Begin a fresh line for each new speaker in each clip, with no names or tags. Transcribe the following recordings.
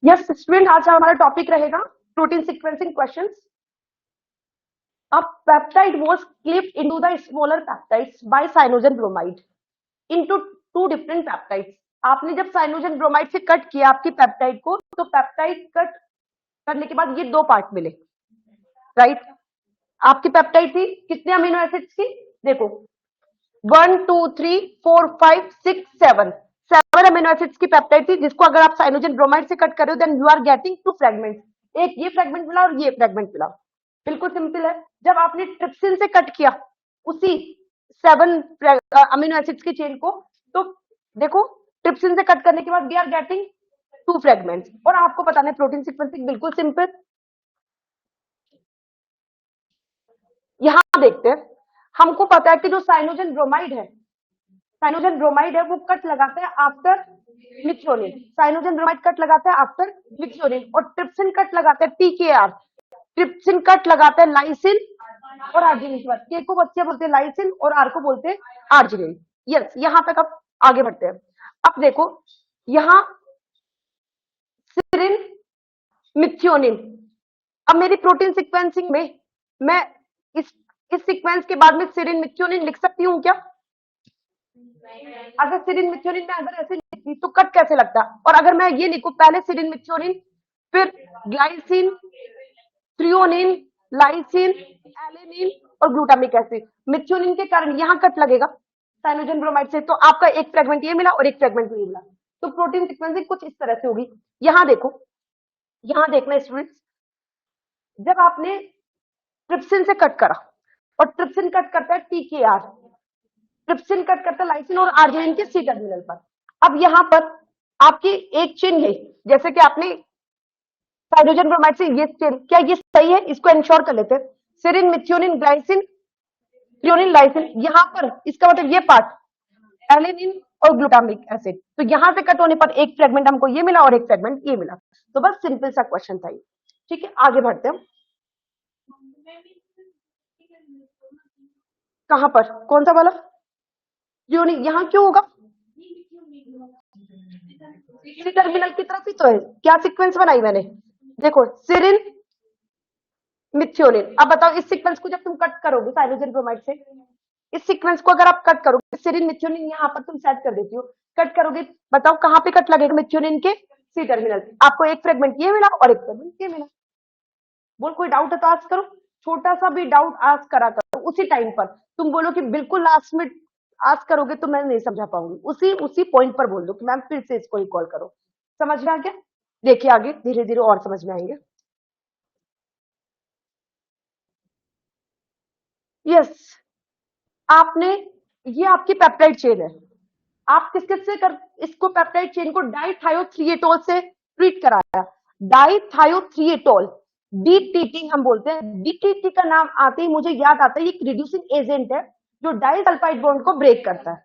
Yes student, आज हमारा topic रहेगा protein sequencing questions. A peptide was clipped into the smaller peptides by cyanogen bromide into two different peptides. आपने जब Cyanogen bromide से cut किया आपकी पेप्टाइड को, तो पेप्टाइड कट करने के बाद ये दो पार्ट मिले, राइट? आपकी पेप्टाइड थी कितने अमीनो एसिड्स की? देखो 1 2 3 4 5 6 7 अमीनो एसिड्स की पेप्टाइड थी, जिसको अगर आप साइनोजन ब्रोमाइड से कट कर रहे हो then you are getting two fragments. एक ये फ्रेगमेंट मिला और ये फ्रेगमेंट मिला. बिल्कुल सिंपल है. जब आपने ट्रिप्सिन से कट किया उसी 7 अमीनो एसिड्स की चेन को, तो देखो ट्रिप्सिन से कट करने के बाद वी आर गेटिंग 2 फ्रेगमेंट्स. और आपको बताना है प्रोटीन सीक्वेंसिंग बिल्कुल सिंपल. यहां देखते हैं. हमको पता है कि जो साइनोजन ब्रोमाइड है वो कट लगाता है after methionine. Cyanogen bromide cut लगाता है आफ्टर मिथ्योनिन. और ट्रिप्सिन कट लगाता है पीकेआर. ट्रिप्सिन कट लगाता है लाइसिन और आर्जिनिन के बाद. के को बच्चे बोलते हैं लाइसिन और आर को बोलते हैं आर्जिनिन. यस, यहां तक अब आगे बढ़ते हैं. अब देखो यहां सिरिन मिथ्योनिन. अब मेरी प्रोटीन सीक्वेंसिंग में मैं इस सीक्वेंस के बाद में सिरिन मिथ्योनिन लिख सकती हूँ क्या? अगर सिरिन मिथ्योनिन में अगर ऐसे लिखती तो कट कैसे लगता? और अगर मैं ये लिखूं पहले सिरिन मिथ्योनिन फिर ग्लाइसिन थ्रियोनिन लाइसिन एलेनिन और ग्लूटामिक एसिड, मिथ्योनिन के कारण यहां कट लगेगा साइनोजन ब्रोमाइड से. तो आपका एक फ्रेगमेंट ये मिला और एक फ्रेगमेंट ये मिला. तो प्रोटीन सीक्वेंसिंग कुछ इस तरह से होगी. यहां देखो, यहां देखना स्टूडेंट्स, जब आपने ट्रिप्सिन से कट करा और ट्रिप्सिन कट करता है टीकेआर, ट्रिप्सिन कट करता है लाइसिन और आर्जिनिन के सी टर्मिनल पर. अब यहां पर आपकी एक चेन है, जैसे कि आपने हाइड्रोजन ब्रोमाइड से ये चेन, क्या ये सही है? इसको इंश्योर कर लेते हैं. Sirin methionine glycine threonine lysine, यहां पर इसका मतलब ये पार्ट एलेनिन और ग्लूटामिक एसिड. तो यहां से कट होने पर एक फ्रेगमेंट हमको ये मिला और एक फ्रेगमेंट ये मिला. तो बस सिंपल सा क्वेश्चन था ये. ठीक है, आगे बढ़ते हैं. कहां पर? कौन सा वाला? थ्रियोनिन यहां क्यों होगा? सी टर्मिनल की तरफ ही तो है. क्या सीक्वेंस बनाई मैंने? देखो सिरिन मिथ्योनिन. अब बताओ इस सीक्वेंस को जब तुम कट करोगे साइनोजन ब्रोमाइड से, इस सीक्वेंस को अगर आप कट करोगे, सिरिन मिथ्योनिन यहाँ पर तुम सेट कर देती हो, कट करोगे, बताओ कहां पे कट लगेगा मिथ्योनिन के? C terminal. आपको एक फ्रेगमेंट ये मिला और एक फ्रेगमेंट ये मिला. बोल कोई डाउट है तो आस्क करो. छोटा सा भी डाउट आस्क करा करो उसी टाइम पर. तुम बोलो कि बिल्कुल लास्ट में आस्क करोगे तो मैं नहीं समझा पाऊंगी. उसी पॉइंट पर बोल दो कि मैम फिर से इसको ही कॉल करो. समझ में आ गया? देखिए आगे धीरे धीरे और समझ में आएंगे. यस, आपने ये आपकी पेप्टाइड चेन है. आप किस किस से कर इसको पेप्टाइड चेन को डाइथायोथ्रिएटोल से ट्रीट कराया. डाइथायोथ्रिएटोल डीटीटी हम बोलते हैं. डीटीटी का नाम आते ही मुझे याद आता है ये एक रिड्यूसिंग एजेंट है जो डाइसल्फाइड बॉन्ड को ब्रेक करता है.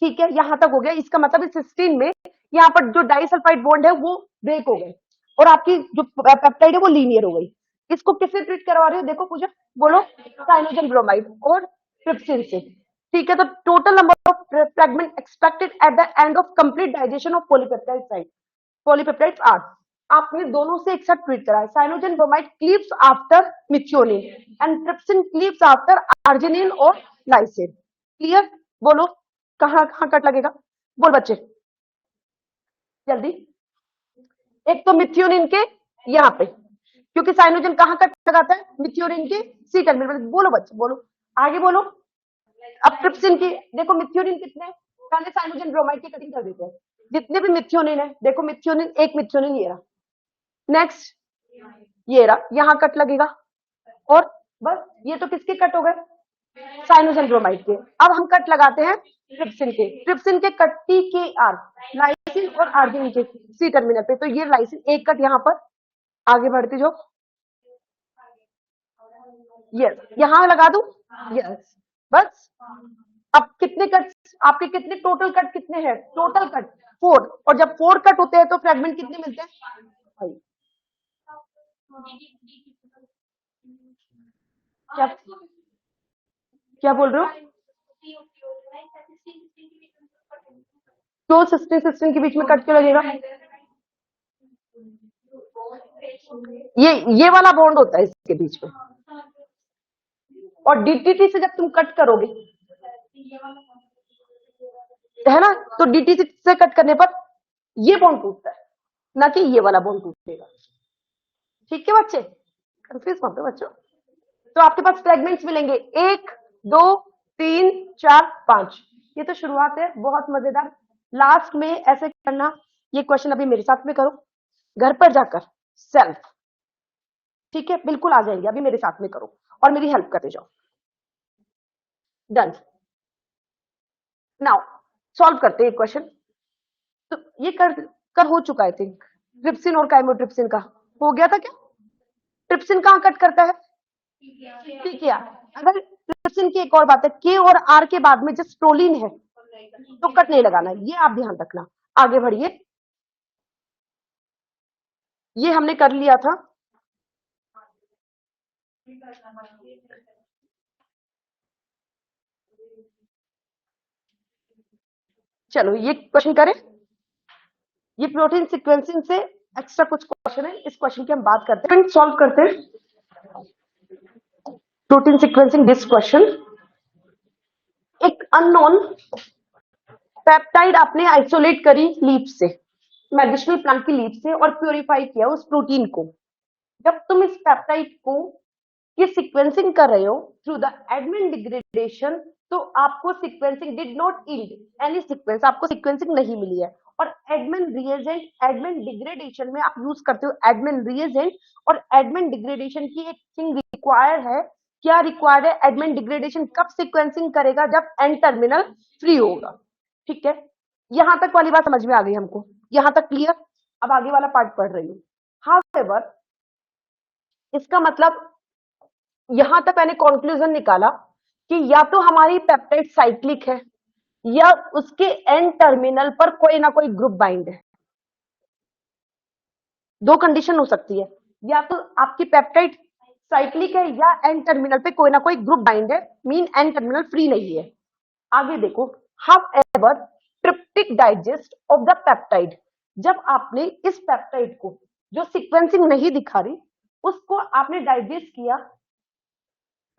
ठीक है, यहां तक हो गया. इसका मतलब इस सिस्टीन में यहाँ पर जो डाइसल्फाइड बॉन्ड है वो ब्रेक हो गए और आपकी जो पेप्टाइड है वो लीनियर हो गई. इसको किससे ट्रीट करवा रहे हो? देखो पूजा, बोलो. साइनोजन ब्रोमाइड और ट्रिप्सिन से. ठीक है, तो total number of fragment expected at the end of complete digestion of polypeptide site. Polypeptide are आपने दोनों से एक साथ ट्रीट करा है. Cyanogen bromide cleaves after methionine and trypsin cleaves after arginine और लाइसिन. क्लियर? बोलो कहां कहां कट लगेगा? बोल बच्चे जल्दी. एक तो मिथ्योनिन के यहाँ पे, क्योंकि साइनोजन कहां कट लगाता है? मिथ्योनिन के सी टर्मिनल. बोलो बच्चे बोलो, आगे बोलो. अब ट्रिप्सिन की देखो, मिथ्योनिन कितने? पहले साइनोजन ब्रोमाइड की कटिंग कर देते हैं. जितने भी मिथ्योनिन है, देखो मिथ्योनिन, एक मिथ्योनिन ये रहा. नेक्स्ट ये रहा, यहां कट लगेगा. और बस ये तो किसके कट हो गए? साइनोजन ब्रोमाइड के. अब हम कट लगाते हैं ट्रिप्सिन के. ट्रिप्सिन के कट टी के आर लाइसिन और आर्जिनिन के सी टर्मिनल पे. तो ये लाइसिन एक कट यहाँ पर. आगे बढ़ते जो यस यहां लगा दू. यस बस. अब कितने कट आपके? कितने टोटल कट कितने हैं? Total cut 4. और जब 4 कट होते हैं तो फ्रेगमेंट कितने मिलते हैं? क्या क्या बोल रहे हो? तो सिस्टम के बीच में कट क्यों लगेगा? ये वाला बॉन्ड होता है इसके बीच में, और डीटीटी से जब तुम कट करोगे, है ना, तो डीटीटी से कट करने पर ये बॉन्ड टूटता है, ना कि ये वाला बॉन्ड टूटेगा। ठीक है बच्चे, कंफ्यूज मत हो बच्चों। तो आपके पास फ्रेगमेंट्स मिलेंगे 1 2 3 4 5। ये तो शुरुआत है, बहुत मजेदार। लास्ट में ऐसे करना, ये क्वेश्चन अभी मेरे साथ में करो घर पर जाकर सेल्फ, ठीक है, बिल्कुल आ जाएंगे, अभी मेरे साथ में करो और मेरी हेल्प करते जाओ। डन। नाउ सॉल्व करते हैं क्वेश्चन। तो ये कर हो चुका है, थिंक ट्रिप्सिन और काइमोट्रिप्सिन का हो गया था क्या? ट्रिप्सिन कहाँ कट करता है? ठीक है, अगर ट्रिप्सिन की एक और बात है, के और आर के बाद में जस्ट प्रोलीन है तो कट नहीं लगाना, ये आप ध्यान रखना। आगे बढ़िए, ये हमने कर लिया था। चलो ये क्वेश्चन करें। ये प्रोटीन सीक्वेंसिंग से एक्स्ट्रा कुछ क्वेश्चन है, इस क्वेश्चन की हम बात करते हैं, सॉल्व करते हैं। Protein sequencing this question. एक अननोन पेप्टाइड आपने आइसोलेट करी लीफ से, मेडिसिनल प्लांट की लीफ से, और प्योरीफाई किया उस प्रोटीन को। जब तुम इस पेप्टाइड को ये सीक्वेंसिंग कर रहे हो थ्रू द एडमिन डिग्रेडेशन, तो आपको sequencing did not yield any sequence, आपको सीक्वेंसिंग नहीं मिली है। और एडमिन रिएजेंट, एडमिन डिग्रेडेशन में आप यूज करते हो एडमिन रिएजेंट, और एडमिन डिग्रेडेशन की एक थिंग रिक्वायर है। क्या रिक्वायर्ड है? एडमिन डिग्रेडेशन कब सीक्वेंसिंग करेगा? जब एन टर्मिनल फ्री होगा। ठीक है, यहां तक वाली बात समझ में आ गई हमको, यहां तक क्लियर। अब आगे वाला पार्ट पढ़ रही हूँ। हाउएवर, इसका मतलब यहां तक मैंने कंक्लूजन निकाला कि या तो हमारी पेप्टाइड साइक्लिक है, या उसके एन टर्मिनल पर कोई ना कोई ग्रुप बाइंड है। दो कंडीशन हो सकती है, या तो आपकी पेप्टाइड साइक्लिक है या एन टर्मिनल पे कोई ना कोई ग्रुप बाइंड है, मीन एन टर्मिनल फ्री नहीं है। आगे देखो, however tryptic digest of the peptide, जब आपने इस पेप्टाइड को जो सीक्वेंसिंग नहीं दिखा रही उसको आपने डाइजेस्ट किया,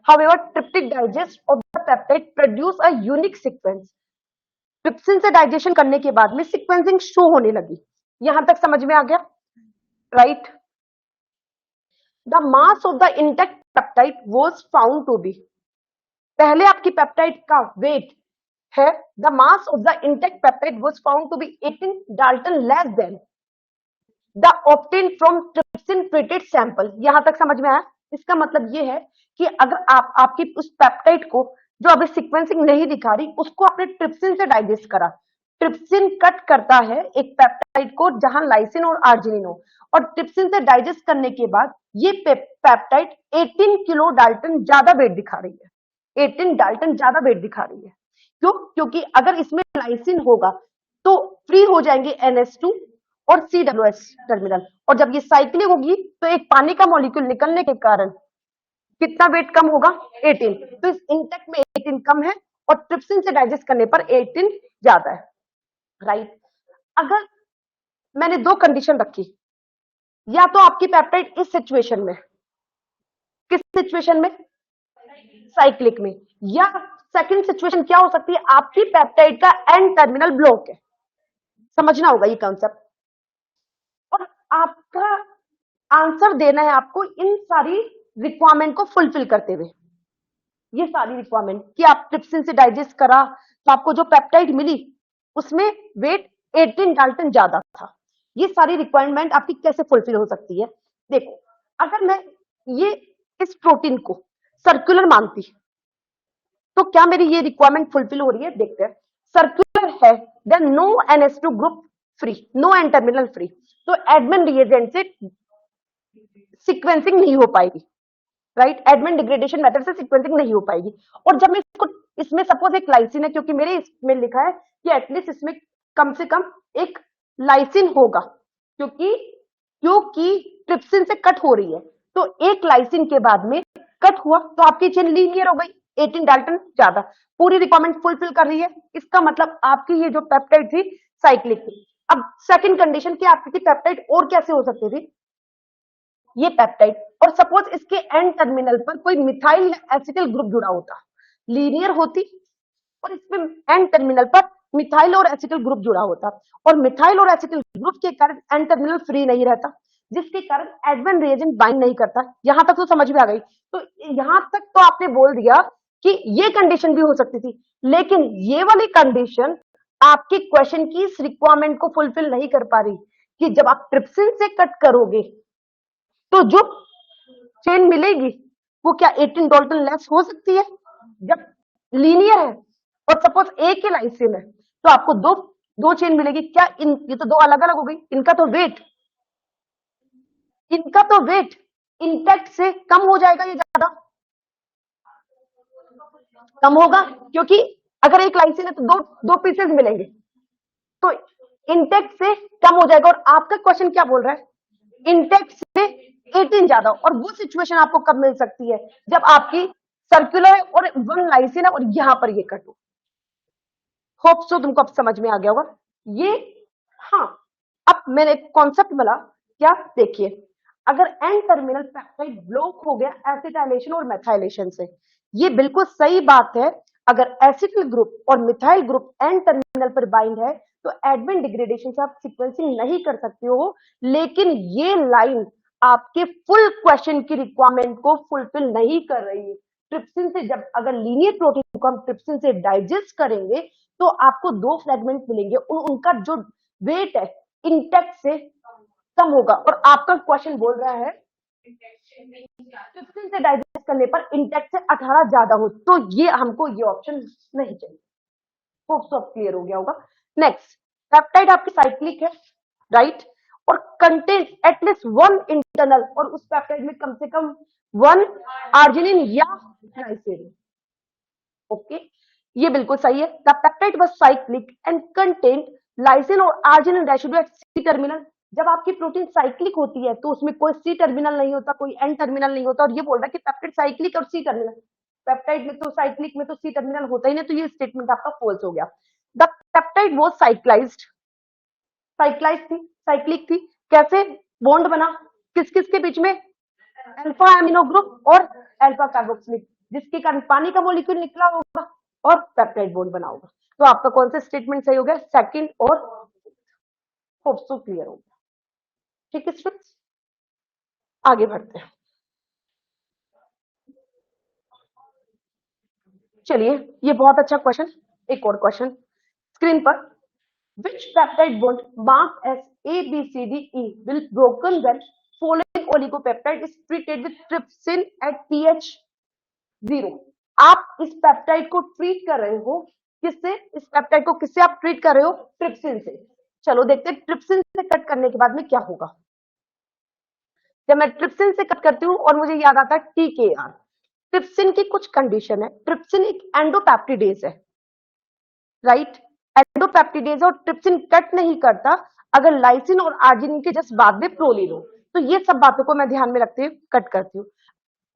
however tryptic digest of the peptide produce a unique sequence। Trypsin से डाइजेशन करने के बाद में सीक्वेंसिंग शो होने लगी। यहां तक समझ में आ गया, right? The mass of the intact peptide was found to be, पहले आपकी पेप्टाइड का वेट है, the mass of the intact peptide was found to be 18 dalton less than the obtain from trypsin treated sample. यहां तक समझ में आया? इसका मतलब ये है कि अगर आप आपकी उस पेप्टाइड को जो अभी सीक्वेंसिंग नहीं दिखा रही उसको आपने ट्रिप्सिन से डाइजेस्ट करा, ट्रिप्सिन कट करता है एक पेप्टाइड को जहां लाइसिन और आर्जिनिन हो, और ट्रिप्सिन से डाइजेस्ट करने के बाद ये पेप्टाइड 18 किलो डाल्टन ज्यादा वेट दिखा रही है, 18 डाल्टन ज्यादा वेट दिखा रही है। क्यों? क्योंकि अगर इसमें लाइसिन होगा तो फ्री हो जाएंगे NH2 और COOH टर्मिनल, और जब ये साइक्लिक होगी तो एक पानी का मॉलिक्यूल निकलने के कारण कितना वेट कम होगा? 18। तो इस इंटेक्ट में 18 कम है और ट्रिप्सिन से डाइजेस्ट करने पर 18 ज्यादा है, राइट? अगर मैंने दो कंडीशन रखी, या तो आपकी पेप्टाइड इस सिचुएशन में, किस सिचुएशन में? साइक्लिक में, या सेकंड सिचुएशन क्या हो सकती है? आपकी पेप्टाइड का एन टर्मिनल ब्लॉक है। समझना होगा ये कॉन्सेप्ट, और आपका आंसर देना है आपको इन सारी रिक्वायरमेंट को फुलफिल करते हुए। ये सारी रिक्वायरमेंट कि आप ट्रिप्सिन से डाइजेस्ट करा तो आपको जो पेप्टाइड मिली उसमें वेट 18 डाल्टन ज्यादा था। ये सारी रिक्वायरमेंट आपकी कैसे फुलफिल हो सकती है? देखो, अगर मैं ये इस प्रोटीन को सर्कुलर मानती तो क्या मेरी ये रिक्वायरमेंट फुलफिल हो रही है? देखते हैं। सर्कुलर है, then no NH2 group free, no N terminal free, तो एडमिन रिएजेंट से सीक्वेंसिंग नहीं हो पाएगी, राइट? एडमिन डिग्रेडेशन मेथड से सीक्वेंसिंग नहीं हो पाएगी। और जब मैं इसको, इसमें सपोज एक लाइसिन है, क्योंकि मेरे इसमें लिखा है कि एटलीस्ट इसमें कम से कम एक लाइसिन होगा, क्योंकि ट्रिप्सिन से कट हो रही है, तो एक लाइसिन के बाद में कट हुआ तो आपकी चेन लीनियर हो गई, 18 डाल्टन ज्यादा, पूरी रिक्वायरमेंट फुलफिल कर रही है। इसका मतलब आपकी ये जो पेप्टाइड थी साइक्लिक थी। अब सेकंड कंडीशन की आपकी पेप्टाइड और कैसे हो सकती थी, ये पेप्टाइड और सपोज इसके एंड टर्मिनल पर कोई मिथाइल या एसिटिल ग्रुप जुड़ा होता, लीनियर होती और इसमें एंड टर्मिनल पर मिथाइल और एसिटिल ग्रुप जुड़ा होता और मिथाइल और एसिटिल ग्रुप के कारण एंड टर्मिनल फ्री नहीं रहता, जिसके कारण एडवेन रिएजेंट बाइंड नहीं करता। यहां तक तो समझ में आ गई। तो यहां तक तो आपने बोल दिया कि ये कंडीशन भी हो सकती थी, लेकिन ये वाली कंडीशन आपकी क्वेश्चन की इस रिक्वायरमेंट को फुलफिल नहीं कर पा रही कि जब आप ट्रिप्सिन से कट करोगे तो जो चेन मिलेगी वो क्या 18 डाल्टन लेस हो सकती है? जब लीनियर है और सपोज एक ही लाइसिन है तो आपको दो दो चेन मिलेगी क्या? ये तो दो अलग अलग हो गई। इनका तो वेट इंटैक्ट से कम हो जाएगा, ये ज्यादा कम होगा, क्योंकि अगर एक लाइसिन है तो दो दो पीसेस मिलेंगे, तो इंटेक्ट से कम हो जाएगा। और आपका क्वेश्चन क्या बोल रहा है? इंटेक्ट से 18 ज्यादा। और वो सिचुएशन आपको कब मिल सकती है? जब आपकी सर्कुलर है और वन लाइसिन है और यहां पर ये कट हो। होप सो तुमको अब समझ में आ गया होगा ये। हाँ, अब मैंने कॉन्सेप्ट बोला क्या, देखिए अगर एन टर्मिनल पेप्टाइड ब्लॉक हो गया एसिटाइलेशन और मेथाइलेशन से, ये बिल्कुल सही बात है। अगर एसिटिल ग्रुप और मिथाइल ग्रुप एन टर्मिनल पर बाइंड है तो एडवेन डिग्रेडेशन से आप सीक्वेंसिंग नहीं कर सकते हो, लेकिन ये लाइन आपके फुल क्वेश्चन की रिक्वायरमेंट को फुलफिल नहीं कर रही है। ट्रिप्सिन से जब अगर लीनियर प्रोटीन को हम ट्रिप्सिन से डाइजेस्ट करेंगे तो आपको दो फ्रेगमेंट मिलेंगे, उनका जो वेट है इंटेक्ट से कम होगा। और आपका क्वेश्चन बोल रहा है 15 से डाइजेस्ट करने पर इंटेक्ट से 18 ज्यादा हो, तो ये हमको ये ऑप्शन नहीं चाहिए। होप सब क्लियर हो गया होगा। नेक्स्ट, पेप्टाइड आपकी साइक्लिक है, राइट, और कंटेन एटलीस्ट वन इंटरनल, और उस पेप्टाइड में कम से कम वन आर्जिनिन या लाइसिन। ओके, ये बिल्कुल सही है। The peptide was cyclic and contain lysine और arginine residue at C terminal. जब आपकी प्रोटीन साइक्लिक होती है तो उसमें कोई सी टर्मिनल नहीं होता, कोई एन टर्मिनल नहीं होता। और ये बोल रहा है कि पेप्टाइड साइक्लिक और सी टर्मिनल, पेप्टाइड में तो साइक्लिक में तो सी टर्मिनल होता ही नहीं, तो ये स्टेटमेंट आपका फॉल्स हो गया। द पेप्टाइड वाज साइक्लाइज्ड थी, साइक्लिक थी। कैसे बॉन्ड बना किस किस के बीच में? अल्फा एमिनो ग्रुप और अल्फा कार्बोक्सिलिक, जिसके कारण पानी का मॉलिक्यूल निकला होगा और पेप्टाइड बॉन्ड बना होगा। तो आपका कौन सा स्टेटमेंट सही हो गया? सेकंड और होप सो क्लियर हो गया। ठीक है स्टूडेंट्स, आगे बढ़ते हैं। चलिए, ये बहुत अच्छा क्वेश्चन। एक और क्वेश्चन स्क्रीन पर, which peptide bond marked as A, B, C, D, E will broken when following oligopeptide is treated with trypsin at pH 0? आप इस पेप्टाइड को ट्रीट कर रहे हो किससे? इस पेप्टाइड को किससे आप ट्रीट कर रहे हो? ट्रिप्सिन से। चलो देखते हैं ट्रिप्सिन से कट करने के बाद में क्या होगा। जब मैं ट्रिप्सिन से कट करती हूँ और मुझे याद आता है TKR। ट्रिप्सिन की कुछ कंडीशन है। ट्रिप्सिन एक एंडोपेप्टिडेज है, राइट, एंडोपेप्टिडेज, और ट्रिप्सिन कट नहीं करता अगर लाइसिन और आर्जिनिन के जस्ट बाद में प्रोलिन हो। तो ये सब बातों को मैं ध्यान में रखते हुए कट करती हूँ।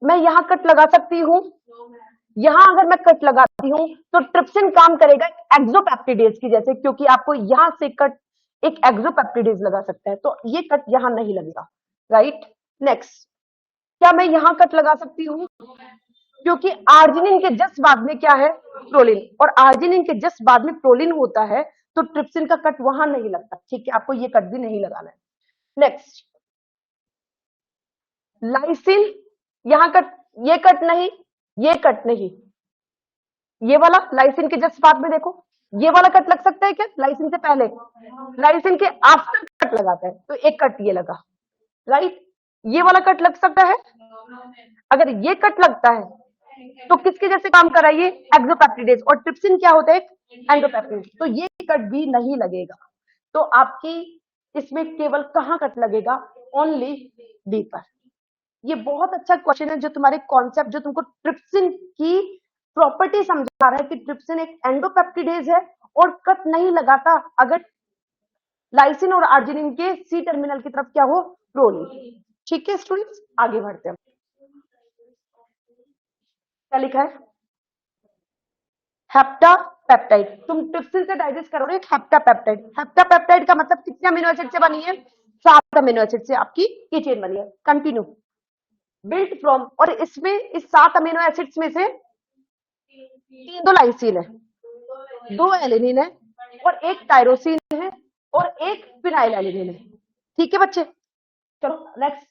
मैं यहाँ कट लगा सकती हूँ, यहां अगर मैं कट लगाती हूँ तो ट्रिप्सिन काम करेगा एक्सोपेप्टिडेज की जैसे, क्योंकि आपको यहां से कट एक एक्सोपेप्टिडेज लगा सकता है, तो ये कट यहां नहीं लगेगा, राइट। नेक्स्ट, क्या मैं यहां कट लगा सकती हूँ? क्योंकि आर्जिनिन के जस्ट बाद में क्या है? प्रोलिन, और आर्जिनिन के जस्ट बाद में प्रोलिन होता है, तो ट्रिप्सिन का कट वहां नहीं लगता। ठीक है, आपको ये कट भी नहीं लगाना है। नेक्स्ट, लाइसिन, यहां कट, ये कट नहीं, ये कट नहीं, ये वाला लाइसिन के जस्ट बाद में देखो, ये वाला कट लग सकता है क्या? लाइसिन से पहले, लाइसिन के आफ्टर कट लगाता है, तो एक कट ये लगा, राइट। ये वाला कट लग सकता है। अगर ये कट लगता है तो किसके जैसे काम कर रहा है? ये एक्सोपेप्टिडेज, और ट्रिप्सिन क्या होता है? एंडोपेप्टिडेज, तो ये कट भी नहीं लगेगा। तो आपकी इसमें केवल कहां कट लगेगा? ओनली डी पर। ये बहुत अच्छा क्वेश्चन है जो तुम्हारे कॉन्सेप्ट, जो तुमको ट्रिप्सिन की प्रॉपर्टी समझा रहा है कि ट्रिप्सिन एक एंडोपेप्टिडेज है और कट नहीं लगाता अगर लाइसिन और आर्जिनिन के सी टर्मिनल की तरफ क्या हो? प्रोलिन। ठीक है स्टूडेंट्स, आगे बढ़ते हैं। क्या लिखा है? हेप्टा पेप्टाइड, तुम ट्रिप्सिन से डाइजेस्ट करोगे हेप्टा पेप्टाइड। हेप्टा पेप्टाइड का मतलब कितने अमीनो एसिड से बनी है? 7 अमीनो एसिड से आपकी ये चेन बनी है। कंटिन्यू। बिल्ट फ्रॉम, और इसमें इस 7 अमीनो एसिड्स में से 3 तो लाइसिन है, 2 एलिनिन है और 1 टायरोसिन है और 1 फिनाइल एलिनिन है। ठीक है बच्चे, चलो नेक्स्ट।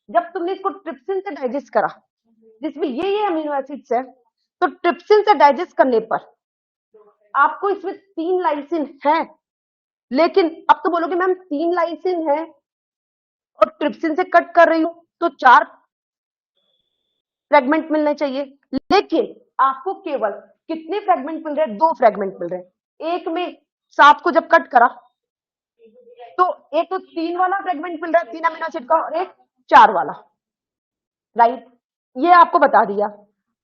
जब तुमने इसको ट्रिप्सिन से डाइजेस्ट करा जिसमें ये अमीनो एसिड्स है, तो ट्रिप्सिन से डाइजेस्ट करने पर आपको इसमें 3 लाइसिन है, लेकिन अब तो बोलोगे मैम 3 लाइसिन है और ट्रिप्सिन से कट कर रही हूं तो 4 फ्रेगमेंट मिलने चाहिए, लेकिन आपको केवल कितने फ्रेगमेंट मिल रहे हैं? 2 फ्रेगमेंट मिल रहे हैं। एक में 7 को जब कट करा तो एक तो 3 वाला फ्रेगमेंट मिल रहा है 3 अमीनो एसिड का और एक 4 वाला, राइट। ये आपको बता दिया।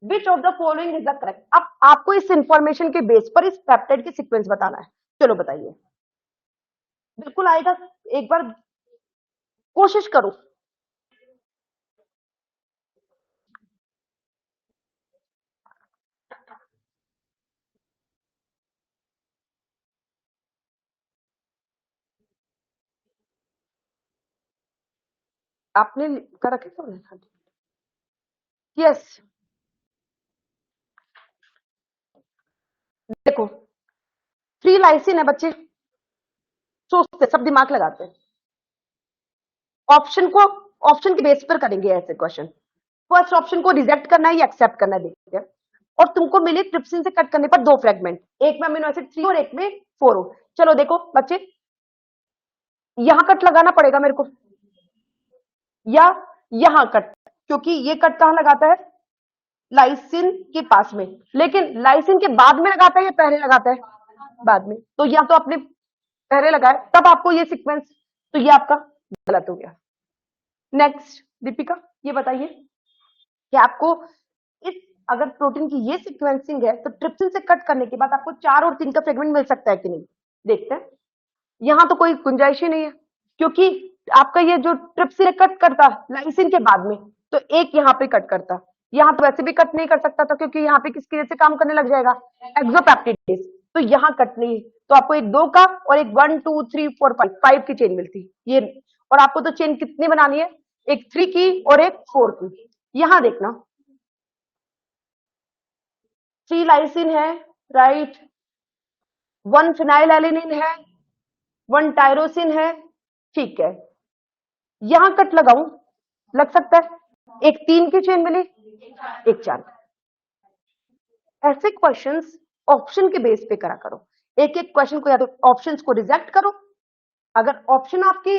Which of the following is the correct. अब आपको इस इंफॉर्मेशन के बेस पर इस पेप्टाइड की सीक्वेंस बताना है। चलो बताइए, बिल्कुल आएगा, एक बार कोशिश करो। आपने कर रखे थे? यस, देखो 3 लाइसिन है बच्चे, सोचते सब दिमाग लगाते हैं, ऑप्शन को ऑप्शन के बेस पर करेंगे ऐसे क्वेश्चन। फर्स्ट ऑप्शन को रिजेक्ट करना है या एक्सेप्ट करना है, देखते हैं। और तुमको मिले ट्रिप्सिन से कट करने पर 2 फ्रेगमेंट, एक में अमीनो एसिड 3 और एक में 4 हो। चलो देखो बच्चे, यहां कट लगाना पड़ेगा मेरे को या यहां कट, क्योंकि ये कट कहां लगाता है? लाइसिन के पास में, लेकिन लाइसिन के बाद में लगाता है या पहले लगाता है? बाद में। तो या तो आपने पहले लगाया तब आपको ये सीक्वेंस, तो ये आपका गलत हो गया। नेक्स्ट दीपिका, ये बताइए कि आपको इस, अगर प्रोटीन की ये सीक्वेंसिंग है तो ट्रिप्सिन से कट करने के बाद आपको 4 और 3 का फ्रेगमेंट मिल सकता है कि नहीं, देखते हैं। यहां तो कोई गुंजाइश ही नहीं है, क्योंकि आपका ये जो ट्रिप्सिन कट करता लाइसिन के बाद में, तो एक यहाँ पे कट करता, यहाँ तो वैसे भी कट नहीं कर सकता था क्योंकि यहाँ पे किसकी वजह से काम करने लग जाएगा? एक्सोपेप्टिडेज। तो यहाँ कट नहीं, तो आपको एक 2 का और एक 1 2 3 4 5 की चेन मिलती ये। और आपको तो चेन कितनी बनानी है? एक 3 की और एक 4 की। यहां देखना 3 लाइसिन है, राइट, 1 फिनाइल एलिनिन है, 1 टायरोसिन है, ठीक है। यहां कट लगाऊं, लग सकता है, एक 3 की चेन मिली, एक 4। ऐसे क्वेश्चंस ऑप्शन के बेस पे करा करो। एक एक क्वेश्चन को या तो ऑप्शंस को रिजेक्ट करो, अगर ऑप्शन आपकी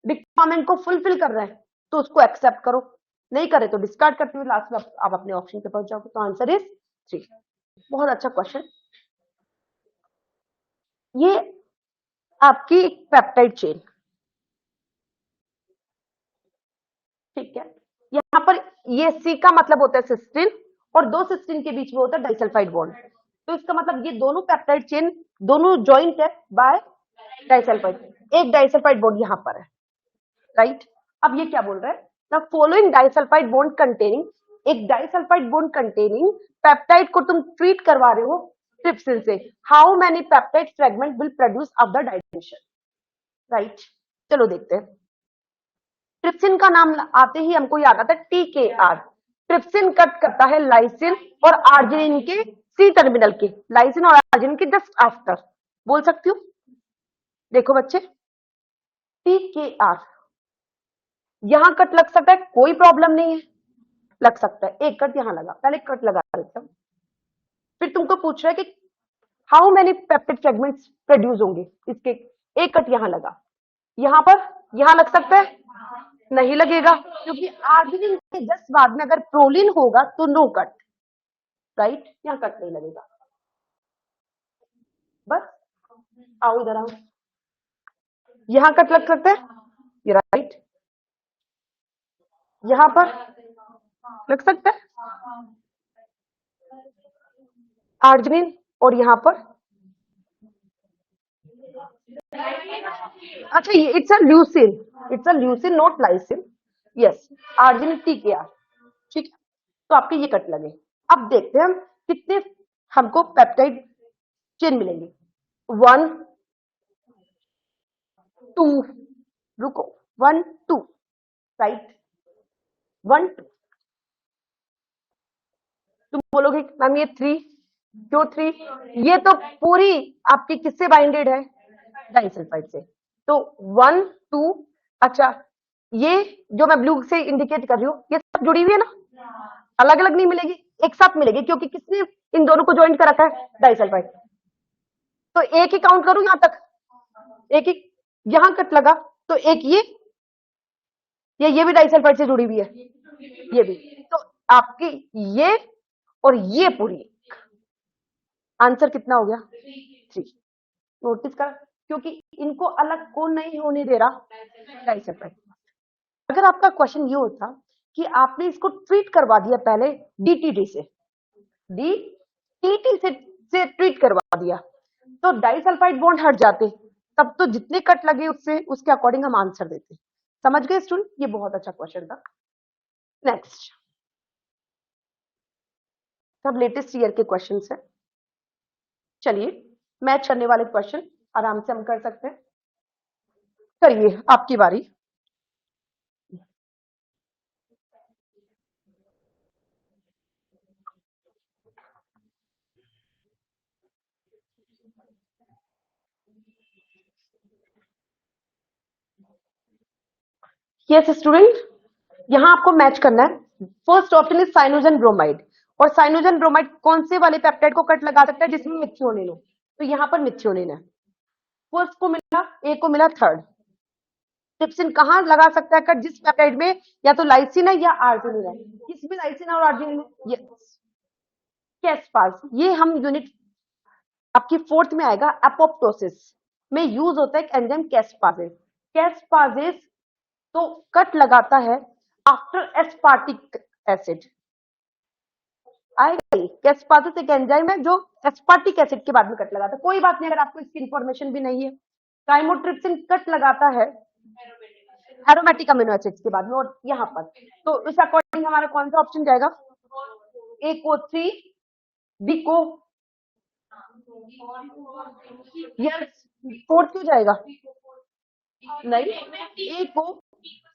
रिक्वायरमेंट को फुलफिल कर रहे हैं तो उसको एक्सेप्ट करो, नहीं करे तो डिस्कार्ड करते हुए लास्ट में आप अपने ऑप्शन पे पहुंच जाओगे। तो आंसर इज 3। बहुत अच्छा क्वेश्चन। ये आपकी पेप्टाइड चेन, ठीक है। यहाँ पर ये सी का मतलब होता है सिस्टीन और 2 सिस्टीन के बीच में होता है डाइसल्फाइड बॉन्ड, तो इसका मतलब ये दोनों पेप्टाइड चेन दोनों जॉइंट है बाय डाइसल्फाइड, एक डाइसल्फाइड बॉन्ड यहाँ पर है, राइट। अब ये क्या बोल रहा है? The following disulphide bond containing, एक डाइसल्फाइड बॉन्ड कंटेनिंग पेप्टाइड को तुम ट्रीट करवा रहे हो ट्रिप्सिन से, how many peptide fragment will produce after digestion, right. चलो देखते हैं। ट्रिप्सिन का नाम आते ही हमको याद आता है TKR। ट्रिप्सिन कट करता है लाइसिन और आर्जिनिन के सी टर्मिनल के, लाइसिन और आर्जिनिन के जस्ट आफ्टर, बोल सकती हूँ। देखो बच्चे, TKR यहां कट लग सकता है, कोई प्रॉब्लम नहीं है, लग सकता है। एक कट यहां लगा, पहले कट लगा देता हूं, फिर तुमको पूछ रहा है कि how many peptide fragments produce होंगे इसके, एक कट यहां लगा, यहां पर यहां लग सकता है, नहीं लगेगा, क्योंकि आर्जिनिन के जस्ट बाद में अगर प्रोलिन होगा तो नो कट, राइट, यहां कट नहीं लगेगा। बस आओ इधर आओ, यहां कट लग सकता है, ये राइट, यहां पर लग सकता है आर्जिनिन और यहां पर, अच्छा ये it's a leucine not lysine, yes, arginine TKR, ठीक है। तो आपके ये कट लगे। अब देखते हैं हम कितने हमको पेप्टाइड चेन मिलेंगी। 1 2, रुको, 1 2, राइट, 1 2। तुम बोलोगे मैम ये 3, क्यों 3? ये तो पूरी आपकी किससे बाइंडेड है? डाइसल्फाइड से। तो 1 2, अच्छा ये जो मैं ब्लू से इंडिकेट कर रही हूँ ये सब जुड़ी हुई है ना, अलग अलग नहीं मिलेगी, एक साथ मिलेगी, क्योंकि किसने इन दोनों को ज्वाइन कर रखा है? डाइसल्फाइड। तो एक ही काउंट करूं यहां तक, एक ही यहां कट लगा, तो एक ये भी डाइसल्फाइड से जुड़ी हुई है, ये भी। तो आपकी ये और ये पूरी, आंसर कितना हो गया? 3। नोटिस कर, क्योंकि इनको अलग कौन नहीं होने दे रहा? डाइसल्फाइड। अगर आपका क्वेश्चन ये होता कि आपने इसको ट्रीट करवा दिया पहले डीटीटी से, डीटीटी से ट्रीट करवा दिया, तो डाइसल्फाइड बॉन्ड हट जाते, तब तो जितने कट लगे उससे उसके अकॉर्डिंग हम आंसर देते। समझ गए स्टूडेंट? ये बहुत अच्छा क्वेश्चन था। नेक्स्ट, सब लेटेस्ट ईयर के क्वेश्चन है। चलिए मैच करने वाले क्वेश्चन आराम से हम कर सकते हैं। करिए, आपकी बारी। यस स्टूडेंट, यहां आपको मैच करना है। First option is Cyanogen bromide, और साइनोजन ब्रोमाइड कौन से वाले पेप्टाइड को कट लगा सकता है? जिसमें मिथियोनिन हो। तो यहां पर मिथियोनिन है, फर्स्ट को मिला, ए को मिला थर्ड। ट्रिप्सिन कहां लगा सकता है कट? जिस पेप्टाइड में या तो लाइसिन है या आर्जिनिन है। किसमें लाइसिन और आर्जिनिन? यस, कैस्पास। ये हम यूनिट आपकी 4th में आएगा, एपोप्टोसिस में यूज होता है एक एंजाइम कैस्पासेस। कैस्पासेस तो कट लगाता है आफ्टर एस्पार्टिक एसिड। आएगा ही, कैस्पासेस एक एंजाइम है जो एस्पार्टिक एसिड के बाद में कट लगाता है। कोई बात नहीं अगर आपको इसकी इंफॉर्मेशन भी नहीं है। काइमोट्रिप्सिन कट लगाता है एरोमेटिक अमीनो एसिड्स के बाद में, और यहाँ पर तो इस अकॉर्डिंग हमारा कौन सा ऑप्शन जाएगा? ए को 3, बी को यस 4 क्यों जाएगा? नहीं,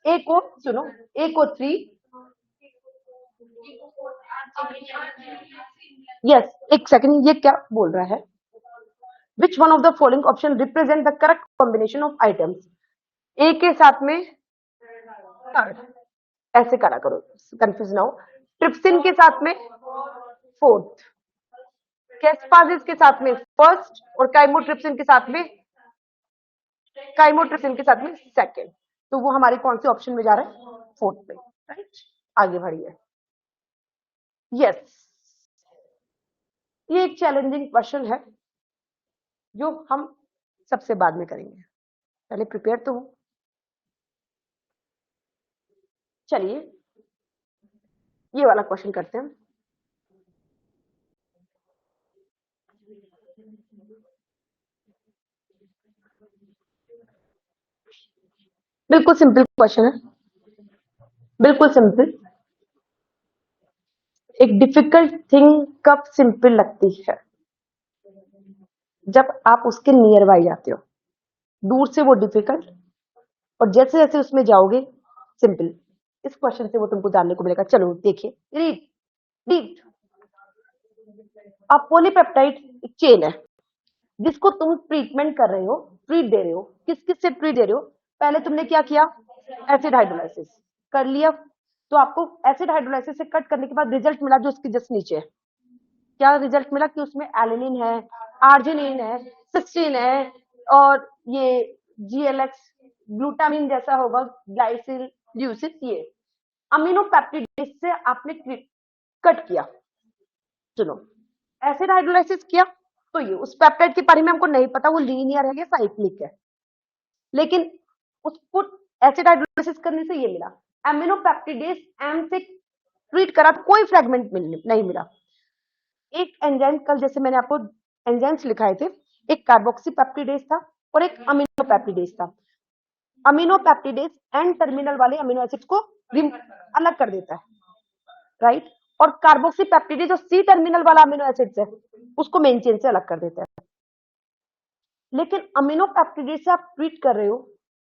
ए को सुनो, ए को 3, यस एक सेकंड, ये क्या बोल रहा है? Which one of the following option represent the correct combination of items? A के साथ में थर्ड, ऐसे करा करो, कंफ्यूज ना हो। ट्रिप्सिन के साथ में फोर्थ, कैस्पासिस के साथ में फर्स्ट, और काइमोट्रिप्सिन के साथ में सेकंड। तो वो हमारे कौन से ऑप्शन में जा रहा है? फोर्थ में, राइट। आगे बढ़िए। यस, ये एक चैलेंजिंग क्वेश्चन है जो हम सबसे बाद में करेंगे, पहले प्रिपेयर तो हूं। चलिए ये वाला क्वेश्चन करते हैं। बिल्कुल सिंपल क्वेश्चन है, बिल्कुल सिंपल। एक डिफिकल्ट थिंग कब सिंपल लगती है? जब आप उसके नियर बाय जाते हो। दूर से वो डिफिकल्ट, और जैसे जैसे उसमें जाओगे सिंपल। इस क्वेश्चन से वो तुमको जानने को मिलेगा। चलो देखिए, रीड रीड। अब पॉलीपेप्टाइड एक चेन है जिसको तुम ट्रीटमेंट कर रहे हो, ट्रीट दे रहे हो। किस किस से ट्रीट दे रहे हो? पहले तुमने क्या किया? एसिड हाइड्रोलाइसिस कर लिया। तो आपको एसिड हाइड्रोलाइसिस से कट करने के बाद रिजल्ट मिला जो उसके जस्ट नीचे है। क्या रिजल्ट मिला? कि उसमें एलिनिन है, आर्जिनिन है, सिस्टीन है, और ये जीएलएक्स ग्लूटामिन जैसा होगा, ग्लाइसिल ल्यूसिस, ये अमीनो पेप्टिडेज से आपने कट किया। सुनो, एसिड हाइड्रोलाइसिस किया तो ये उस पेप्टाइड के बारे में हमको नहीं पता वो लीनियर है या साइक्लिक है, लेकिन उसको एसिड हाइड्रोलाइसिस करने से ये मिला। अमीनो पेप्टिडेज एम से ट्रीट करा तो कोई फ्रेगमेंट नहीं मिला। एक एंजाइम, कल जैसे मैंने आपको एंजाइम्स लिखाए थे, एक कार्बोक्सी पेप्टिडेज था और एक अमीनो पेप्टिडेज था। अमीनो पेप्टिडेज एंड टर्मिनल वाले अमीनो एसिड्स को अलग कर देता है, राइट। और कार्बोक्सी पेप्टिडेज जो सी टर्मिनल वाला अमीनो एसिड्स है उसको मेन चेन से अलग कर देता है। लेकिन अमीनो पेप्टिडेज से आप ट्रीट कर रहे हो,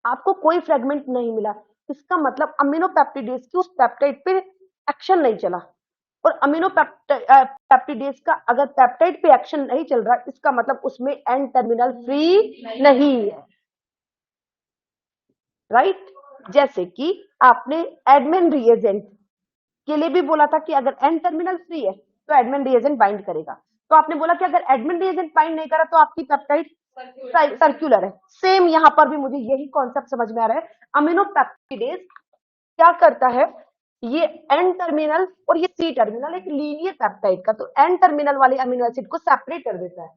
आपको कोई फ्रेगमेंट नहीं मिला, इसका मतलब अमीनो पेप्टिडेज की उस पेप्टाइड पे एक्शन नहीं चला। और अमीनो पेप्टिडेज का अगर पेप्टाइड पे एक्शन नहीं चल रहा, इसका मतलब उसमें एन टर्मिनल फ्री नहीं है, राइट। जैसे कि आपने एडमिन रिएजेंट के लिए भी बोला था कि अगर एन टर्मिनल फ्री है तो एडमिन रिएजेंट बाइंड करेगा, तो आपने बोला कि अगर एडमिन रिएजेंट बाइंड नहीं करा तो आपकी पेप्टाइड सर्क्यूलर है। सेम यहां पर भी मुझे यही कॉन्सेप्ट समझ में आ रहा है। अमीनो पेप्टिडेज क्या करता है, ये एन टर्मिनल और ये सी टर्मिनल एक लीनियर पेप्टाइड का, तो एन टर्मिनल वाले अमीनो एसिड को सेपरेट कर देता है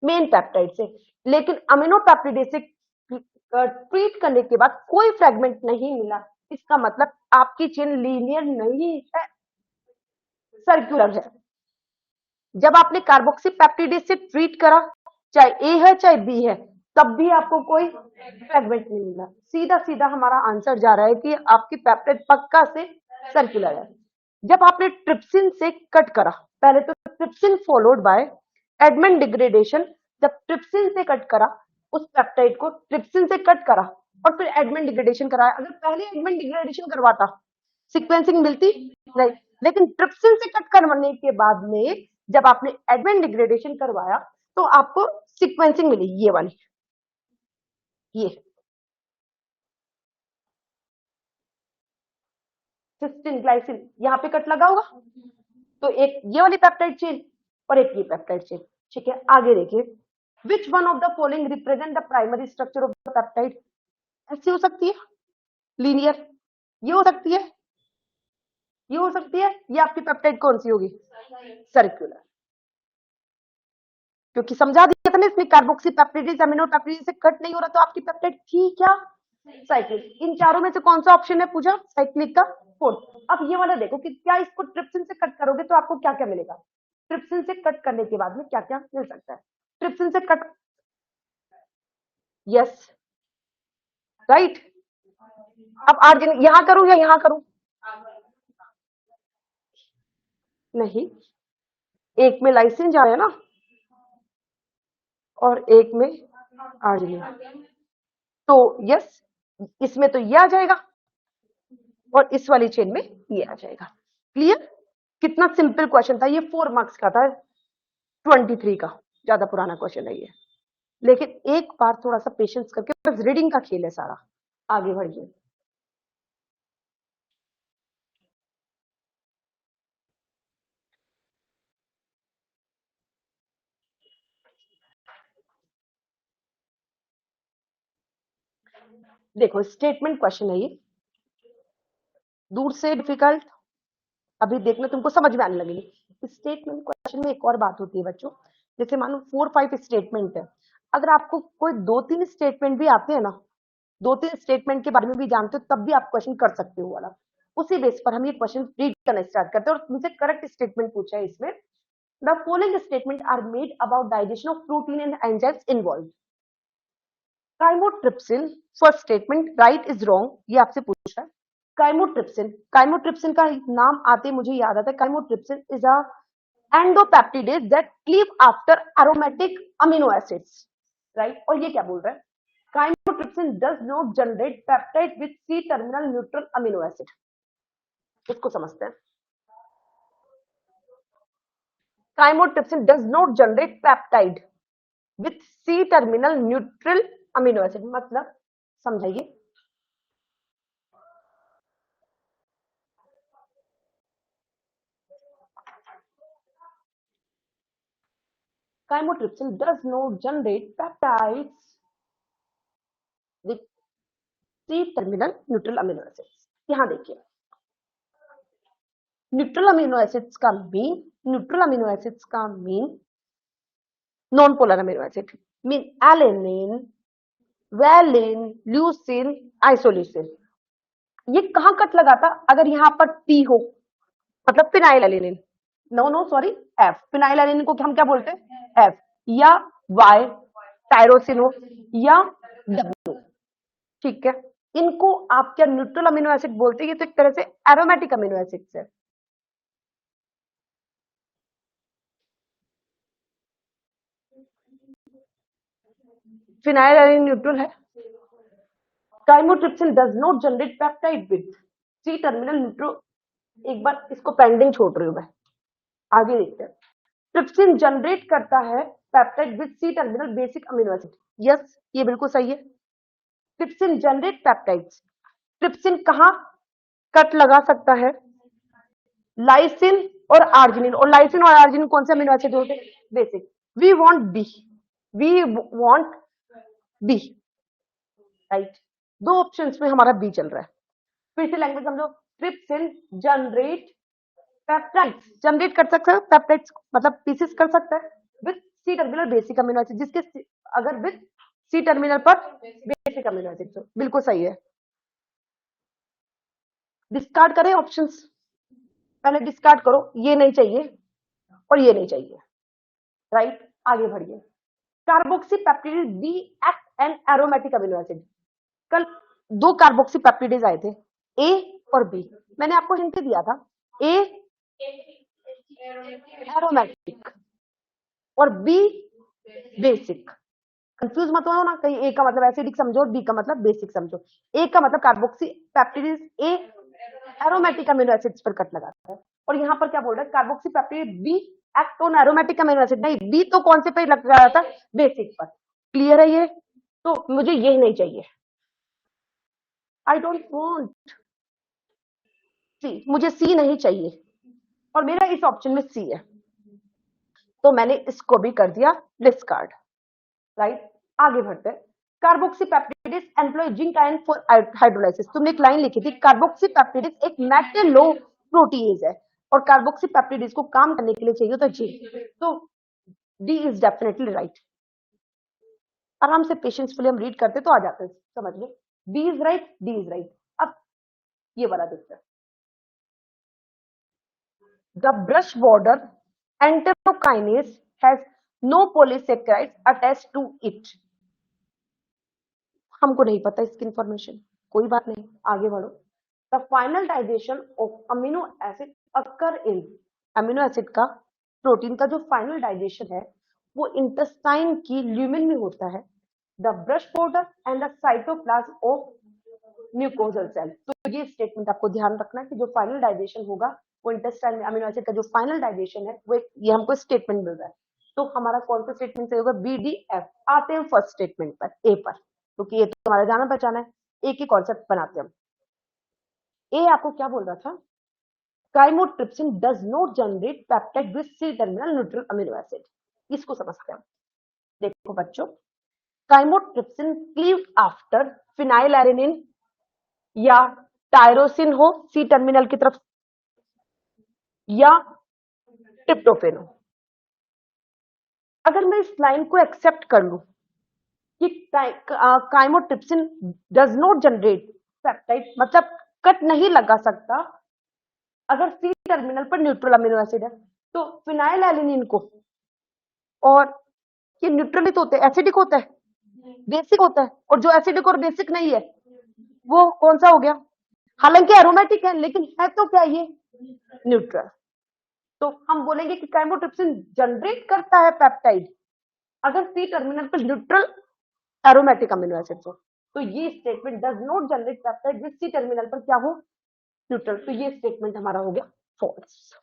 मेन पेप्टाइड से। लेकिन अमीनो पेप्टिडेज से ट्रीट करने के बाद कोई फ्रेगमेंट नहीं मिला, इसका मतलब आपकी चेन लीनियर नहीं है, सर्कुलर है। जब आपने कार्बोक्सी पेप्टिडेज से ट्रीट करा, चाहे ए है चाहे बी है, तब भी आपको कोई फ्रेगमेंट नहीं मिला। सीधा सीधा हमारा आंसर जा रहा है कि आपकी पेप्टाइड पक्का से सर्कुलर है। जब आपने ट्रिप्सिन से कट करा, पहले तो trypsin followed by admin degradation, जब ट्रिप्सिन से कट करा उस पेप्टाइड को, ट्रिप्सिन से कट करा और फिर एडमिन डिग्रेडेशन कराया। अगर पहले एडमिन डिग्रेडेशन करवाता, सीक्वेंसिंग मिलती नहीं, लेकिन ट्रिप्सिन से कट करवाने के बाद में जब आपने एडमिन डिग्रेडेशन करवाया तो आपको सीक्वेंसिंग मिली, ये वाली, ये सिस्टीन ग्लाइसिन, यहाँ पे कट लगा होगा, तो एक ये वाली पेप्टाइड चेन और एक ये पेप्टाइड चेन। ठीक है, आगे देखिए, विच one of the following represent the primary structure of the peptide. ऐसी हो सकती है लीनियर, ये हो सकती है, ये हो सकती है, ये आपकी पेप्टाइड कौन सी होगी, सर्कुलर, क्योंकि समझा दिया था ना इसमें कार्बोक्सी पेप्टाइडेज अमीनो पेप्टाइडेज से कट नहीं हो रहा, तो आपकी पेप्टाइड थी क्या, साइक्लिक। इन चारों में से कौन सा ऑप्शन है पूछा, साइक्लिक का फोर्थ। अब ये वाला देखो कि क्या इसको ट्रिप्सिन से कट करोगे तो आपको क्या क्या मिलेगा, ट्रिप्सिन से कट करने के बाद में क्या क्या मिल सकता है, ट्रिप्सिन से कट, यस राइट। अब आर्जिन यहां करूं या यहां करूं, नहीं, एक में लाइसिन जा रहा है ना और एक में आर्जिनिन, तो यस इसमें तो ये आ जाएगा और इस वाली चेन में ये आ जाएगा। क्लियर, कितना सिंपल क्वेश्चन था ये, 4 मार्क्स का था, 23 का, ज्यादा पुराना क्वेश्चन है ये। लेकिन एक बार थोड़ा सा पेशेंस करके, बस रीडिंग का खेल है सारा, आगे बढ़िए। देखो स्टेटमेंट क्वेश्चन है ये, दूर से डिफिकल्ट, अभी देखना तुमको समझ में आने लगेगी। स्टेटमेंट क्वेश्चन में एक और बात होती है बच्चों, जैसे मान लो 4-5 स्टेटमेंट है, अगर आपको कोई 2-3 स्टेटमेंट भी आते हैं ना, 2-3 स्टेटमेंट के बारे में भी जानते हो, तब भी आप क्वेश्चन कर सकते हो वाला, उसी बेस पर हम ये क्वेश्चन रीड करना स्टार्ट करते हैं। और तुमसे करेक्ट स्टेटमेंट पूछा है इसमें, the following statement are made about digestion of protein and enzymes involve. Chymotrypsin, first statement, right is wrong, ये आपसे पूछा है। काइमोट्रिप्सिन, काइमोट्रिप्सिन का नाम आते मुझे याद आता है, chymotrypsin is a endopeptidase that cleave after aromatic amino acids, right. और ये क्या बोल रहा है, chymotrypsin does not generate peptide with C terminal neutral amino acid. इसको समझते हैं, chymotrypsin does not generate peptide with C terminal neutral amino acid, मतलब समझाइए। Chymotrypsin does not generate peptides with C-terminal neutral amino acids. यहाँ देखिए, neutral amino acids का mean, neutral amino acids का mean non polar amino acid, mean alanine, valine, leucine, isoleucine. ये कहाँ cut लगाता, अगर यहाँ पर टी हो, मतलब phenyl alanine, no no sorry F, phenyl alanine को हम क्या बोलते हैं, एफ, या वाई टायरोसिन हो, या डब्ल्यू, ठीक है। इनको आप क्या न्यूट्रल अमीनो एसिड बोलते हैं, ये तो एक तरह से एरोमेटिक अमीनो एसिड है। फिनाइल न्यूट्रल है। Chymotrypsin does not generate peptide with C terminal neutral. एक बार इसको पेंडिंग छोड़ रही हूं मैं, आगे देखते हैं। ट्रिप्सिन जनरेट करता है peptide with C terminal basic amino acid. Yes, ये बिल्कुल सही है। Trypsin generate peptides. ट्रिप्सिन कहां कट लगा सकता है? लाइसिन और आर्जिनिन। और लाइसिन और आर्जिनिन कौन से अमीनो एसिड होते हैं? Basic. We want B, we want B, right. दो ऑप्शंस में हमारा बी चल रहा है। फिर से लैंग्वेज समझो। ट्रिप्सिन जनरेट पेप्टाइड्स, जनरेट कर सकता है पेप्टाइड्स, मतलब पीसेस कर सकता है with C terminal basic amino acid, जिसके अगर विद सी टर्मिनल पर बेसिक अमीनो एसिड। तो बिल्कुल सही है। डिस्कार्ड करें ऑप्शंस, पहले डिस्कार्ड करो, ये नहीं चाहिए और ये नहीं चाहिए, राइट। आगे बढ़िए। Carboxypeptidase B act on aromatic amino acid. कल दो कार्बोक्सीपेप्टिडेज आए थे, ए और बी। मैंने आपको हिंट दिया था, ए एरोमेटिक और बी बेसिक। कंफ्यूज मत हो ना, कहीं ए का मतलब एसिडिक समझो और बी का मतलब बेसिक समझो। ए का मतलब carboxypeptidase A aromatic amino acids पर कट लगाता है, और यहाँ पर क्या बोल रहा है? Carboxypeptidase B act on aromatic amino acid. नहीं, बी तो कौन से पे लग रहा था? बेसिक पर। क्लियर है ये? तो मुझे ये नहीं चाहिए, आई डोंट वांट सी, मुझे सी नहीं चाहिए, और मेरा इस ऑप्शन में सी है, तो मैंने इसको भी कर दिया डिस्कार्ड, राइट। आगे बढ़ते हैं। Carboxypeptidase employ zinc ion for hydrolysis. तुमने एक लाइन लिखी थी, कार्बोक्सीपेप्टिडेज एक मेटलो प्रोटीज है और कार्बोक्सीपेप्टिडेज को काम करने के लिए चाहिए होता है जिंक, तो डी इज डेफिनेटली राइट। आराम से पेशेंसफुली हम रीड करते तो आ जाते हैं समझ में। B is right, D is right. अब ये वाला देखते हैं। The brush border enterokinase has no polysaccharides attached to it. हमको नहीं पता इसकी इंफॉर्मेशन, कोई बात नहीं, आगे बढ़ो। The final digestion of amino acid occur in. Amino acid का, प्रोटीन का जो फाइनल डाइजेशन है वो इंटेस्टाइन की ल्यूमेन में होता है। The brush border and the cytoplasm of mucosal cell. तो ये स्टेटमेंट आपको ध्यान रखना है कि जो फाइनल डाइजेशन होगा वो इंटेस्टाइन में, अमीनो एसिड का जो फाइनल डाइजेशन है वो ये हमको स्टेटमेंट मिल रहा है। तो हमारा कौन सा स्टेटमेंट सही होगा? B D F. आते हैं फर्स्ट स्टेटमेंट पर, ए पर, क्योंकि ये तो हमारा जाना पहचाना है। ए की कॉन्सेप्ट बनाते हैं हम। ए आपको क्या बोल रहा था? Chymotrypsin does not generate peptide with C terminal neutral amino acid. इसको समझते हैं। देखो बच्चों, काइमोट्रिप्सिन क्लीव आफ्टर फिनाइलएरेनिन या टायरोसिन हो सी टर्मिनल की तरफ, या ट्रिप्टोफेन हो। अगर मैं इस लाइन को एक्सेप्ट कर लूं कि chymotrypsin does not generate peptide, मतलब कट नहीं लगा सकता अगर सी टर्मिनल पर न्यूट्रल अमीनो एसिड है, तो फिनाइलएलेनिन को, और ये न्यूट्रल ही तो होते हैं, एसिडिक होता है, बेसिक होता है, और जो एसिडिक और बेसिक नहीं है वो कौन सा हो गया? हालांकि एरोमेटिक है लेकिन है तो क्या ये? न्यूट्रल। तो हम बोलेंगे कि काइमोट्रिप्सिन जनरेट करता है पेप्टाइड अगर सी टर्मिनल पर न्यूट्रल एरोमेटिक अमीनो एसिड हो। तो ये statement does not generate peptide with C terminal पर क्या हो? न्यूट्रल। तो ये स्टेटमेंट हमारा हो गया फॉल्स।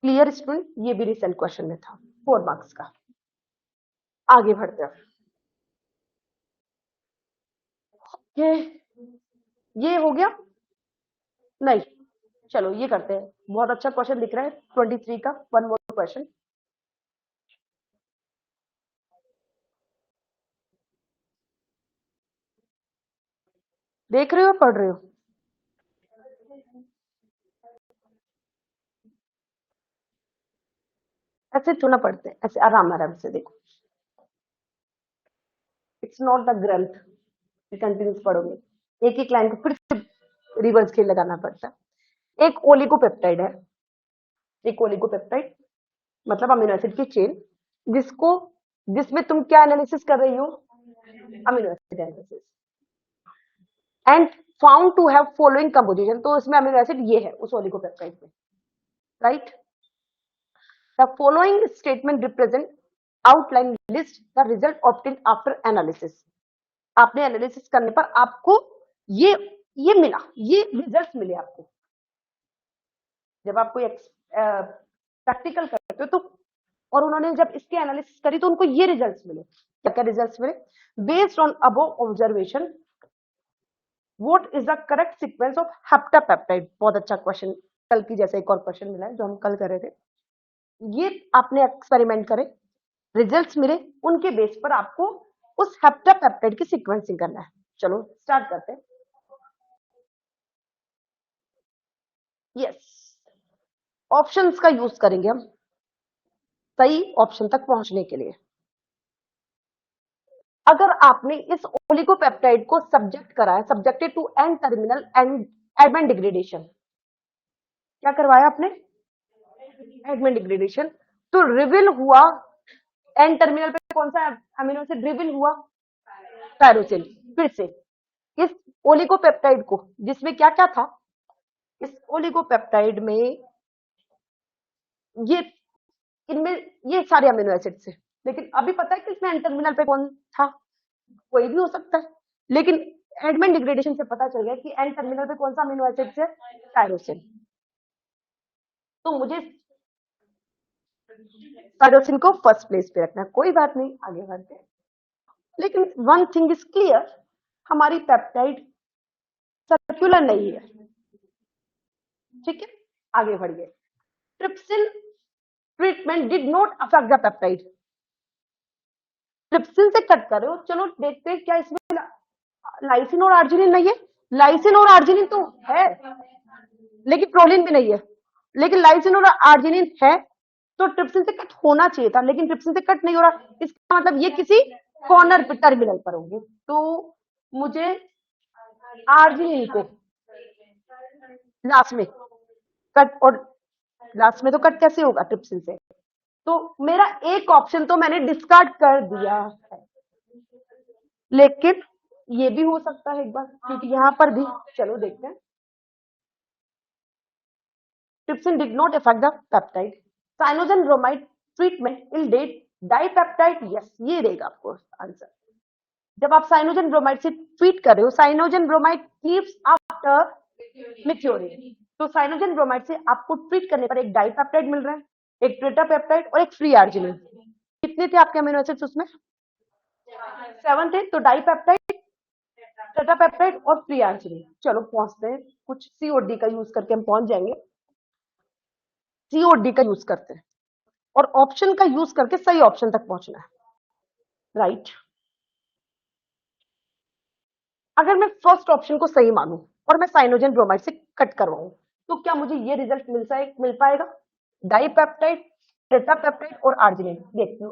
Clear student? ये भी रिसेंट क्वेश्चन में था, 4 मार्क्स का। आगे बढ़ते हैं। ये हो गया नहीं, चलो ये करते हैं। बहुत अच्छा क्वेश्चन दिख रहा है 23 का। One more question. देख रहे हो, पढ़ रहे हो? ऐसे थोड़ा पढ़ते हैं, ऐसे आराम आराम से देखो। इट्स नॉट द ग्रंथ, कंटिन्यूस पढ़ोगे एक एक लाइन को फिर से रिवर्स खेल लगाना पड़ता है। एक ओलिगोपेप्टाइड है, एक ओलिगोपेप्टाइड मतलब अमीनो एसिड की चेन, जिसको, जिसमें तुम क्या एनालिसिस कर रही हो? Amino acid analysis. And found to have following composition. तो इसमें अमीनो एसिड ये है उस ओलिगोपेप्टाइड में, right. The following statement represent outline list the result obtained after analysis. आपने एनालिसिस करने पर आपको ये मिला, ये रिजल्ट मिले आपको। जब आप कोई प्रैक्टिकल करते हो तो, और उन्होंने जब इसके एनालिसिस करी तो उनको ये रिजल्ट्स मिले। क्या क्या रिजल्ट्स मिले? Based on above observation what is the correct sequence of heptapeptide. बहुत अच्छा क्वेश्चन, कल की जैसे एक और क्वेश्चन मिला है जो हम कल कर रहे थे। ये आपने एक्सपेरिमेंट करे, रिजल्ट्स मिले, उनके बेस पर आपको उस हेप्टापेप्टाइड की सीक्वेंसिंग करना है। चलो स्टार्ट करते हैं। यस, ऑप्शंस का यूज करेंगे हम सही ऑप्शन तक पहुंचने के लिए। अगर आपने इस ओलिगोपेप्टाइड को सब्जेक्ट करा है, subjected to N terminal and Edman degradation, क्या करवाया आपने? Edman degradation. तो रिवील हुआ एन टर्मिनल पे कौन सा अमीनो एसिड रिवील हुआ? टायरोसिन। फिर से इस ओलिगोपेप्टाइड को, जिसमें क्या क्या था इस ओलिगोपेप्टाइड में, ये इनमें ये सारे अमीनो एसिड थे, लेकिन अभी पता है कि इसमें एन टर्मिनल पे कौन था? कोई भी हो सकता है, लेकिन एडमेंट डिग्रेडेशन से पता चल गया कि एन टर्मिनल पे कौन सा अमीनो एसिड है? टायरोसिन। तो मुझे टायरोसिन को फर्स्ट प्लेस पे रखना है। कोई बात नहीं, आगे बढ़ते हैं। लेकिन वन थिंग इज क्लियर, हमारी पेप्टाइड सर्कुलर नहीं है। ठीक है, आगे बढ़िए। Trypsin treatment did not affect the peptide. Trypsin से कट कर रहे हो, चलो देखते हैं क्या इसमें लाइसिन और आर्जिनिन नहीं है। लाइसिन और आर्जिनिन तो है, लेकिन प्रोलिन भी नहीं है। लेकिन लाइसिन और आर्जिनिन है, तो ट्रिप्सिन से कट होना चाहिए था, लेकिन ट्रिप्सिन से कट नहीं हो रहा। इसका मतलब ये किसी कॉर्नर पे टर्मिनल पर होंगे। तो मुझे आर्जिनिन को लास्ट में कट, और लास्ट में तो कट कैसे होगा ट्रिप्सिन से? तो मेरा एक ऑप्शन तो मैंने डिस्कार्ड कर दिया है, लेकिन ये भी हो सकता है एक बार, क्योंकि यहां पर भी चलो देखते हैं। Trypsin did not affect the peptide. Cyanogen bromide treatment yielded dipeptide, yes ये रहेगा आपको आंसर। जब आप साइनोजन ब्रोमाइड से ट्रीट कर रहे हो, Cyanogen bromide leaves after methionine, तो साइनोजन ब्रोमाइड से आपको ट्रीट करने पर एक डाइपेप्टाइड मिल रहा है, एक टेट्रापेप्टाइड और एक फ्री आर्जिनिन। कितने थे आपके अमीनो एसिड्स उसमें? 7 थे। तो डाइपेप्टाइड, टेट्रापेप्टाइड और फ्री आर्जिनिन। चलो पहुंचते हैं, कुछ सीओडी का यूज करके हम पहुंच जाएंगे। सीओडी का यूज करते हैं और ऑप्शन का यूज करके सही ऑप्शन तक पहुंचना है, राइट। अगर मैं फर्स्ट ऑप्शन को सही मानूं और मैं साइनोजन ब्रोमाइड से कट करवाऊं, तो क्या मुझे ये रिजल्ट मिल पाएगा? डाइपेप्टाइड, टेट्रापेप्टाइड और आर्जिनिन। देखिए,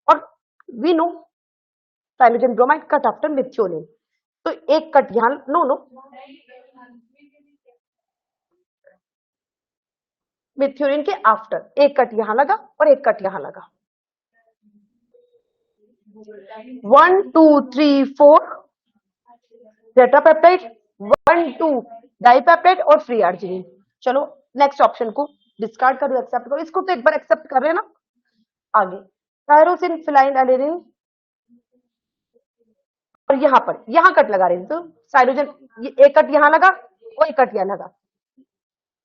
और we know cyanogen bromide cut after methionine, तो एक कट यहां, नो मिथ्योनिन के आफ्टर एक कट यहां लगा और एक कट यहां लगा। 1 2 3 4 टेट्रापेप्टाइड, 1 2 डाइपेप्टाइड और फ्री आर्जिनिन। चलो नेक्स्ट ऑप्शन को डिस्कार्ड करो, एक्सेप्ट करो। इसको तो एक बार एक्सेप्ट कर रहे हैं ना। आगे टायरोसिन, फिनाइल एलेनिन, और यहां पर यहां कट लगा रहे हैं, तो साइनोजन एक कट यहां लगा और एक कट यहां लगा।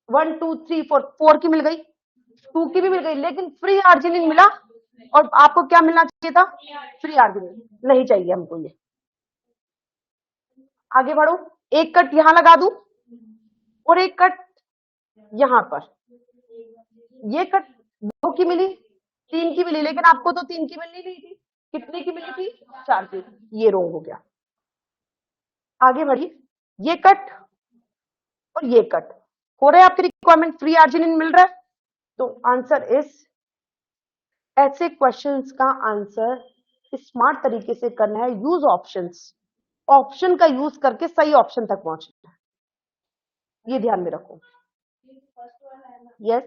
1 2 3 4, 4 की मिल गई, 2 की भी मिल गई, लेकिन फ्री आर्जिनिन मिला। और आपको क्या मिलना चाहिए था? फ्री आर्जिनिन नहीं चाहिए हमको ये। आगे बढ़ो, एक कट यहां लगा दूं और एक कट यहां पर। ये कट 2 की मिली, 3 की मिली, लेकिन आपको तो 3 की मिलनी नहीं थी। कितने की मिली थी? 4 की। ये रोंग हो गया। आगे बढ़िए, ये कट और ये कट हो रहा है आपकी रिक्वायरमेंट, फ्री आर्जिनिन मिल रहा है। तो आंसर इज, ऐसे क्वेश्चंस का आंसर स्मार्ट तरीके से करना है, यूज ऑप्शंस। ऑप्शन का यूज करके सही ऑप्शन तक पहुंचना है, ये ध्यान में रखो। यस,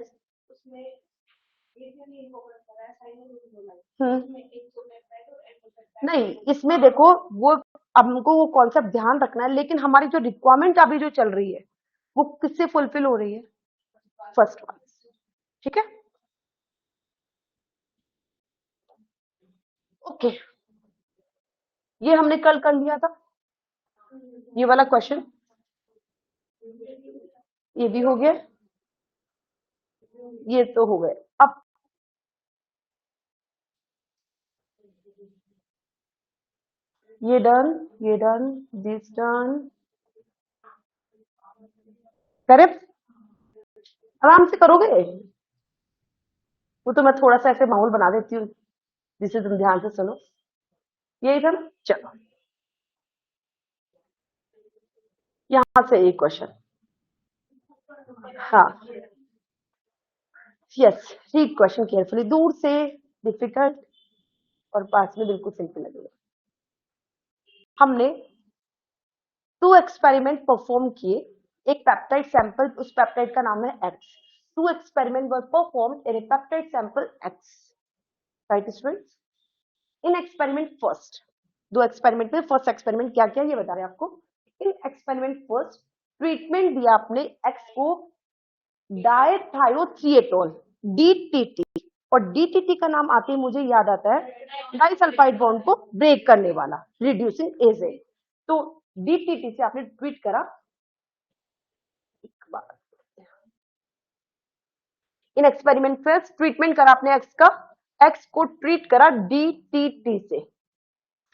नहीं इसमें देखो, वो हमको वो कॉन्सेप्ट ध्यान रखना है, लेकिन हमारी जो रिक्वायरमेंट अभी जो चल रही है वो किससे फुलफिल हो रही है? First one. ठीक है, ओके, ये हमने कल कर लिया था, ये वाला क्वेश्चन, ये भी हो गया, ये तो हो गए। अब ये डन, ये डन, दिस डन, करेक्ट। आराम से करोगे, वो तो मैं थोड़ा सा ऐसे माहौल बना देती हूँ जिसे तुम ध्यान से सुनो। यही था ना, चलो यहां से एक क्वेश्चन। हाँ, यस, रीड क्वेश्चन केयरफुली, दूर से डिफिकल्ट और पास में बिल्कुल सिंपल लगेगा। हमने 2 एक्सपेरिमेंट परफॉर्म किए, एक पेप्टाइड सैंपल, उस पेप्टाइड का नाम है x. 2 experiment were perform in A peptide sample x, right students. In experiment first, 2 experiment में फर्स्ट एक्सपेरिमेंट क्या किया ये बता रहे हैं आपको। इन एक्सपेरिमेंट फर्स्ट ट्रीटमेंट दिया आपने एक्स को डायथायोथ्रिएटोल, डीटीटी, और डीटीटी का नाम आते ही मुझे याद आता है डाइसल्फाइड बॉन्ड को ब्रेक करने वाला, रिड्यूसिंग एजेंट। तो डीटीटी से आपने ट्रीट करा, इन एक्सपेरिमेंट फर्स्ट ट्रीटमेंट करा आपने एक्स का, एक्स को ट्रीट करा डीटीटी से,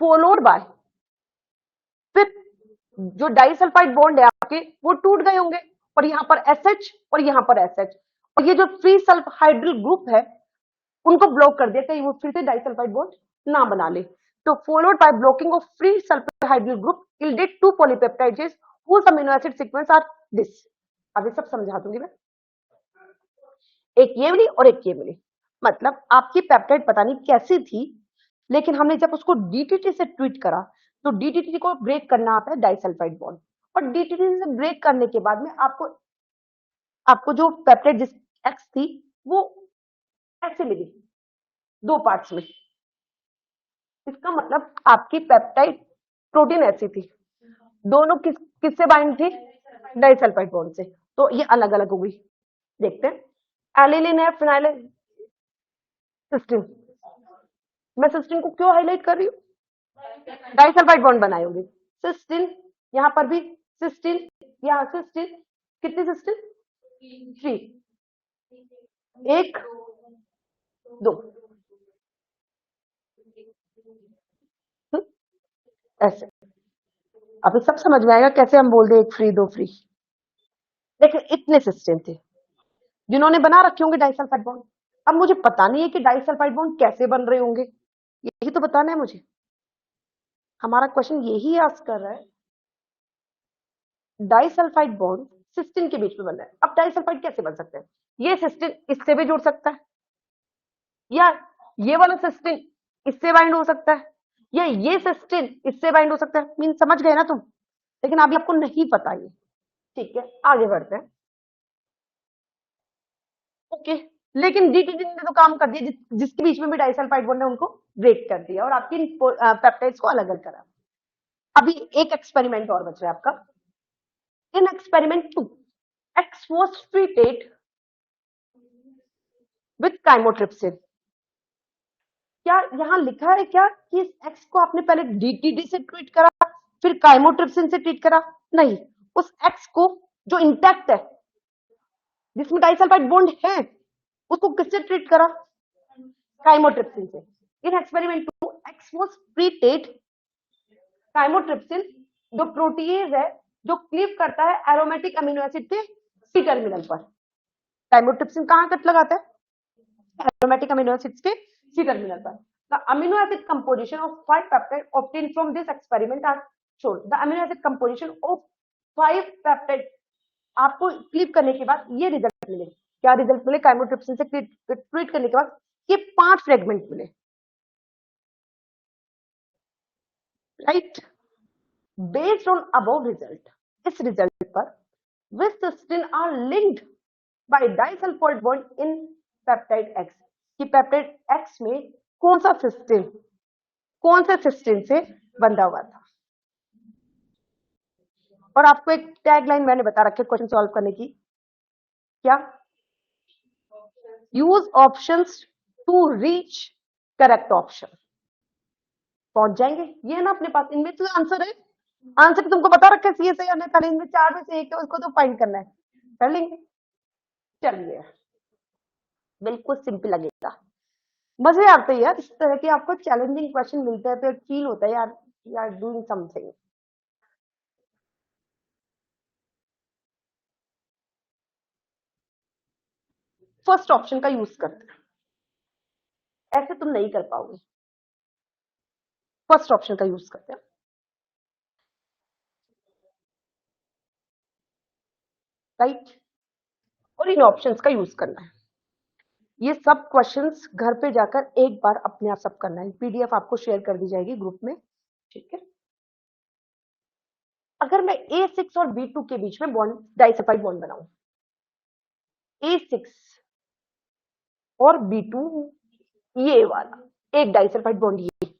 फॉलोड बाय, फिर जो डाइसल्फाइड बॉन्ड है आपके वो टूट गए होंगे, और यहां पर एसएच और यहां पर एसएच, और ये जो फ्री सल्फ हाइड्रल ग्रुप है उनको ब्लॉक कर दिया, कहीं वो फिर से डाइसल्फाइड बॉन्ड ना बना ले। तो followed by blocking of free sulphydryl group yielded 2 polypeptides whose amino acid sequence are this. अभी सब समझा दूंगी मैं, एक ये मिली और एक ये मिली, मतलब आपकी पेप्टाइड पता नहीं कैसी थी, लेकिन हमने जब उसको डीटीटी से ट्रीट करा तो डीटीटी को ब्रेक करना आता है डाइसल्फाइड बॉन्ड, और डीटीटी से ब्रेक करने के बाद में आपको आपको जो पेप्टाइड जिस एक्स थी वो ऐसे मिली 2 पार्ट्स में। इसका मतलब आपकी पेप्टाइड प्रोटीन ऐसी थी, दोनों किससे बाइंड थी, डाइसल्फाइड बॉन्ड से, तो ये अलग अलग हो गई। देखते हैं एलिलिन है, फिनाइल सिस्टीन, मैं सिस्टीन को क्यों हाईलाइट कर रही हूँ, डाइसल्फाइड बॉन्ड बनाए होंगे, सिस्टीन, यहां पर भी सिस्टीन, यहां सिस्टीन, कितनी सिस्टीन, 3, 1 2, ऐसे। अभी सब समझ में आएगा कैसे हम बोल दे 1 फ्री 2 फ्री। देखिए इतने सिस्टम थे जिन्होंने बना रखे होंगे डाइसल्फाइड बॉन्ड। अब मुझे पता नहीं है कि डाइसल्फाइड बॉन्ड कैसे बन रहे होंगे, यही तो बताना है मुझे। हमारा क्वेश्चन यही आस्क कर रहा है, डाइसल्फाइड बॉन्ड सिस्टीन के बीच में बन रहा है। अब डाइसल्फाइड कैसे बन सकते हैं, ये सिस्टीन इससे भी जुड़ सकता है, या ये वाला सिस्टीन इससे बाइंड हो सकता है, या ये सिस्टीन इससे बाइंड हो सकता है। मीन समझ गए ना तुम, लेकिन अभी आपको नहीं पता ये, ठीक है आगे बढ़ते हैं। ओके, लेकिन डीटीटी ने तो काम कर दिया, जिसके बीच में भी डाइसल्फाइड बॉन्ड है उनको ब्रेक कर दिया और आपकी पेप्टाइड्स को अलग अलग करा। अभी एक एक्सपेरिमेंट और बच रहा है आपका। In experiment 2 X was treated with chymotrypsin. क्या यहां लिखा है क्या कि इस एक्स को आपने पहले डीटीटी से ट्रीट करा फिर काइमोट्रिप्सिन से ट्रीट करा? नहीं, उस एक्स को जो इंटैक्ट है जिसमें डाइसल्फाइड बॉन्ड है उसको किससे ट्रीट करा? काइमोट्रिप्सिन से। In experiment 2 X was treated, chymotrypsin जो प्रोटीएज है जो क्लीव करता है एरोमेटिक अमीनो एसिड के सी टर्मिनल पर। काइमोट्रिप्सिन कहां कट लगाता है? एरोमेटिक अमीनो एसिड्स के सी टर्मिनल पर। The amino acid composition of 5 peptide obtained from this experiment are shown. The amino acid composition of 5 peptide आपको क्लीव करने के बाद ये रिजल्ट मिले। क्या रिजल्ट मिले? काइमोट्रिप्सिन से ट्रीट करने के बाद ये 5 फ्रेगमेंट मिले, right. Based on above result, इस रिजल्ट पर which cysteine are linked by disulfide bond in peptide X, कि पेप्टाइड X में कौन सा सिस्टीन, कौन से सिस्टीन से बंधा हुआ था। और आपको एक टैगलाइन मैंने बता रखी है क्वेश्चन सॉल्व करने की, क्या? Use options to reach correct option. पहुंच जाएंगे। ये है ना अपने पास, इनमें तो आंसर है। आंसर तुमको बता रखा है सी से या नहीं, पहले इनमें चार में से एक है, उसको तो फाइंड करना है, कर लेंगे। चलिए, बिल्कुल सिंपल लगेगा, मजे आते हैं यार, इस तरह के आपको चैलेंजिंग क्वेश्चन मिलते हैं तो एक फील होता है यार, you are doing something. First option का यूज करते हैं, ऐसे तुम नहीं कर पाओगे। फर्स्ट ऑप्शन का यूज करते हैं, राइट, और इन ऑप्शंस का यूज करना है। ये सब क्वेश्चंस घर पे जाकर एक बार अपने आप सब करना है, पीडीएफ आपको शेयर कर दी जाएगी ग्रुप में, ठीक है। अगर मैं A6 और B2 के बीच में बॉन्ड, डाइसल्फाइड बॉन्ड बनाऊं, A6 और B2, ये वाला एक डाइसल्फाइड बॉन्ड, ये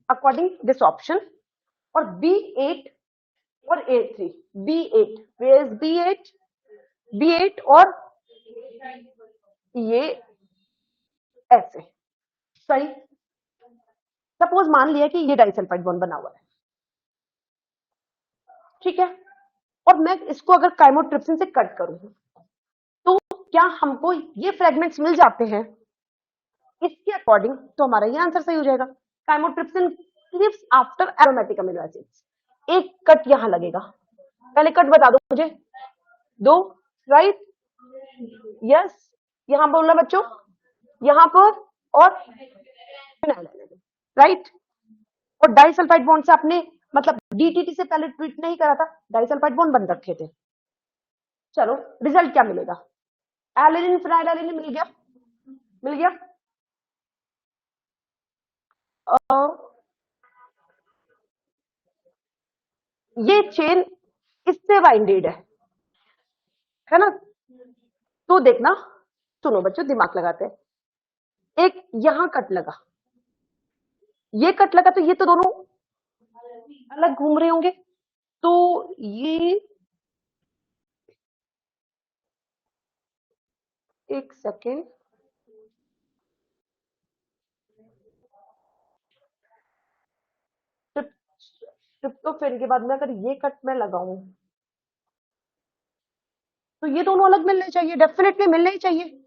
अकॉर्डिंग दिस ऑप्शन, और B8 और A3, B8, where is B8, B8 और ये ऐसे, सही। सपोज मान लिया कि ये डाइसल्फाइड बॉन्ड बना हुआ है, ठीक है, और मैं इसको अगर काइमोट्रिप्सिन से कट करूं तो क्या हमको ये फ्रेगमेंट्स मिल जाते हैं? इसके अकॉर्डिंग तो हमारा ये आंसर सही हो जाएगा। Chymotrypsin leaves after aromatic amino acids, एक कट यहां लगेगा, पहले कट बता दो मुझे, दो, राइट, यस, यहां बोलना बच्चों, यहां पर, और राइट, और डाइसल्फाइड बॉन्ड से आपने मतलब डीटीटी से पहले ट्रीट नहीं करा था, डाइसल्फाइड बॉन्ड बन रखे थे। चलो रिजल्ट क्या मिलेगा? एलिनिन फिनाइल एलिनिन मिल गया, मिल गया। ये चेन इससे बाइंडेड है ना? तो देखना, सुनो बच्चों, दिमाग लगाते हैं, एक यहां कट लगा, ये कट लगा, तो ये तो दोनों अलग घूम रहे होंगे, तो ये, एक सेकेंड, ट्रिप्टोफेन के बाद में अगर ये कट में लगाऊं तो ये दोनों अलग मिलने चाहिए, डेफिनेटली मिलने ही चाहिए।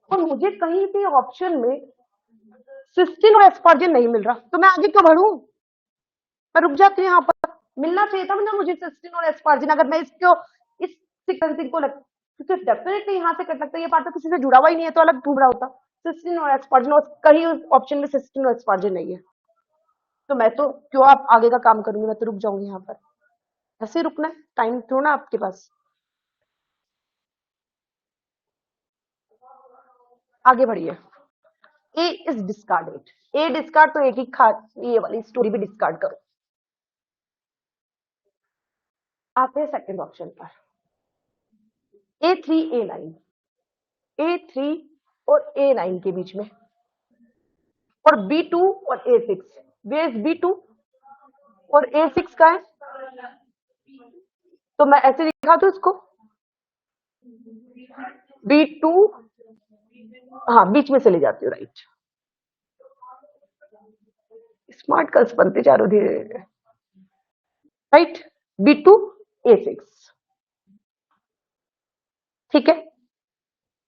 और मुझे कहीं भी ऑप्शन में सिस्टीन और एस्पार्जिन नहीं मिल रहा, तो मैं आगे क्यों बढ़ूं? मैं रुक जाती हूँ यहाँ पर, मिलना चाहिए था ना मुझे सिस्टीन और एस्पार्जिन, अगर मैं इसको इस सीक्वेंसिंग को लग, क्योंकि डेफिनेटली यहाँ से कट लगता है, ये पार्ट तो किसी से जुड़ा हुआ ही नहीं है, तो अलग घूम रहा होता सिस्टीन और एस्पार्जिन, और कहीं ऑप्शन में सिस्टीन और एस्पार्जिन नहीं है, तो मैं तो क्यों आप आगे का काम करूंगी, मैं तो रुक जाऊंगी यहाँ पर। ऐसे रुकना है, टाइम थोड़ा ना आपके पास, आगे बढ़िए। ए इज डिस्कार्डेड, ए डिस्कार्ड, तो एक ही खा, ये वाली स्टोरी भी डिस्कार्ड करो। आते हैं सेकंड ऑप्शन पर, A3 A9, A3 और A9 के बीच में, और B2 और A6, वेयर इज B2 और A6 का है, तो मैं ऐसे लिखा दूं इसको, B2, हाँ बीच में से ले जाती हूँ, राइट, स्मार्ट गर्ल्स बनते जा रहे धीरे धीरे, राइट, B2 A6, ठीक है।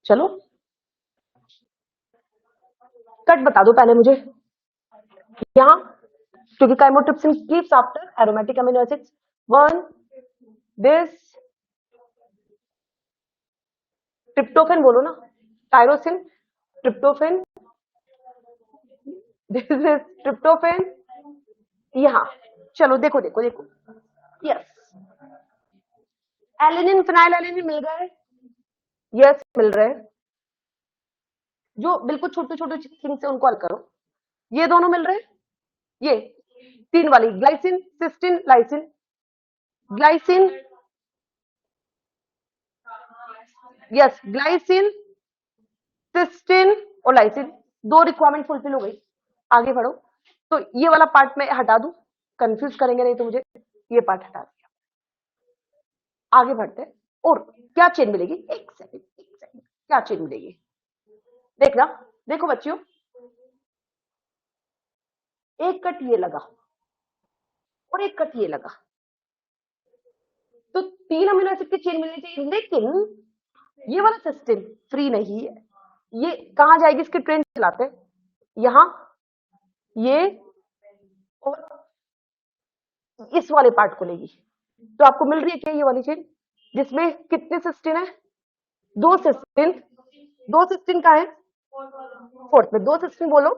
चलो कट बता दो पहले मुझे, यहां, क्योंकि chymotrypsin keeps after aromatic amino acids, one, this, tryptophan बोलो ना, tyrosine, tryptophan, this is tryptophan, यहां, चलो देखो देखो देखो, यस, एलिनिन फिनाइल एलिनिन मिल गए, यस मिल रहे हैं, जो बिल्कुल छोटे छोटे थिंग्स है उनको हल करो, ये दोनों मिल रहे हैं, ये तीन वाली glycine cysteine lysine, glycine, yes glycine cysteine और लाइसिन, दो रिक्वायरमेंट फुलफिल हो गई, आगे बढ़ो। तो ये वाला पार्ट मैं हटा दूं, कंफ्यूज करेंगे नहीं तो मुझे, ये पार्ट हटा दिया, आगे बढ़ते हैं। और क्या चेन मिलेगी, एक सेकंड एक सेकंड, क्या चेन मिलेगी देखना, देखो बच्चियों, एक कट ये लगा और एक कट ये लगा, तो 3 अमीनो एसिड की चेन मिलनी चाहिए, लेकिन ये वाला सिस्टीन फ्री नहीं है। ये कहां जाएगी, इसकी ट्रेन चलाते हैं, यहां ये और इस वाले पार्ट को लेगी। तो आपको मिल रही है क्या ये वाली चेन, जिसमें कितने सिस्टीन है, 2 सिस्टीन। 2 सिस्टीन का है फोर्थ में, 2 सिस्टीन बोलो,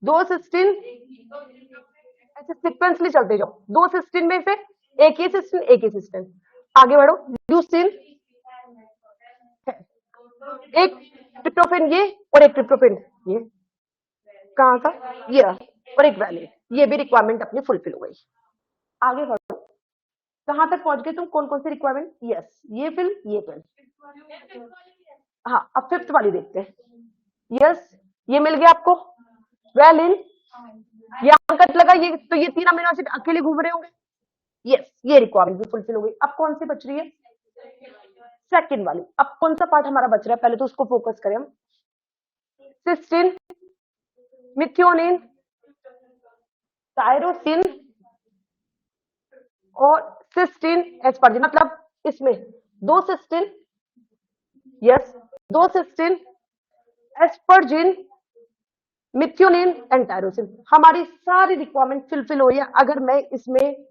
2 सिस्टीन, ऐसे सिक्वेंसली चलते जाओ, 2 सिस्टीन में से एक ही सिस्टीन, एक ही सिस्टीन, आगे बढ़ो। ल्यूसीन एक ट्रिप्टोफेन ये और एक ट्रिप्टोफेन ये, कहां का ये रहा, और एक वैलिन, ये भी रिक्वायरमेंट अपनी फुलफिल हो गई। आगे बढ़ो, कहां तक पहुंच गए तुम, कौन कौन सी रिक्वायरमेंट, यस ये फिल ये फिल। हाँ अब फिफ्थ वाली देखते हैं, यस ये मिल गया आपको वैलिन, यहाँ कट लगा ये, तो ये 3 अमीनो एसिड अकेले घूम रहे होंगे, यस ये रिक्वायरमेंट भी फुलफिल हो गई। अब कौन सी बच रही है, सेकंड वाली। अब कौन सा पार्ट हमारा बच रहा है, पहले तो उसको फोकस करें हम, सिस्टीन, मिथ्योनिन, टायरोसिन और सिस्टीन एस्पर्जिन, मतलब इसमें 2 cysteine, yes 2 cysteine, asparagine, methionine and tyrosine, हमारी सारी रिक्वायरमेंट फुलफिल हो है अगर मैं इसमें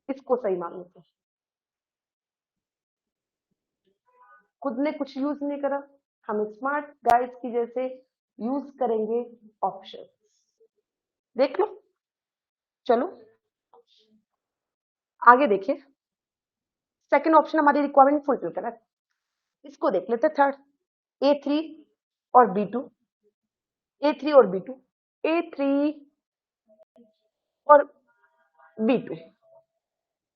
इसको सही मान लूं तो। खुद ने कुछ यूज नहीं करा, हम स्मार्ट गाइस की जैसे यूज करेंगे ऑप्शन, देख लो। चलो आगे देखिए, सेकंड ऑप्शन हमारी रिक्वायरमेंट फुलफिल करा, इसको देख लेते थर्ड, A3 और B2, A3 और B2, A3 और B2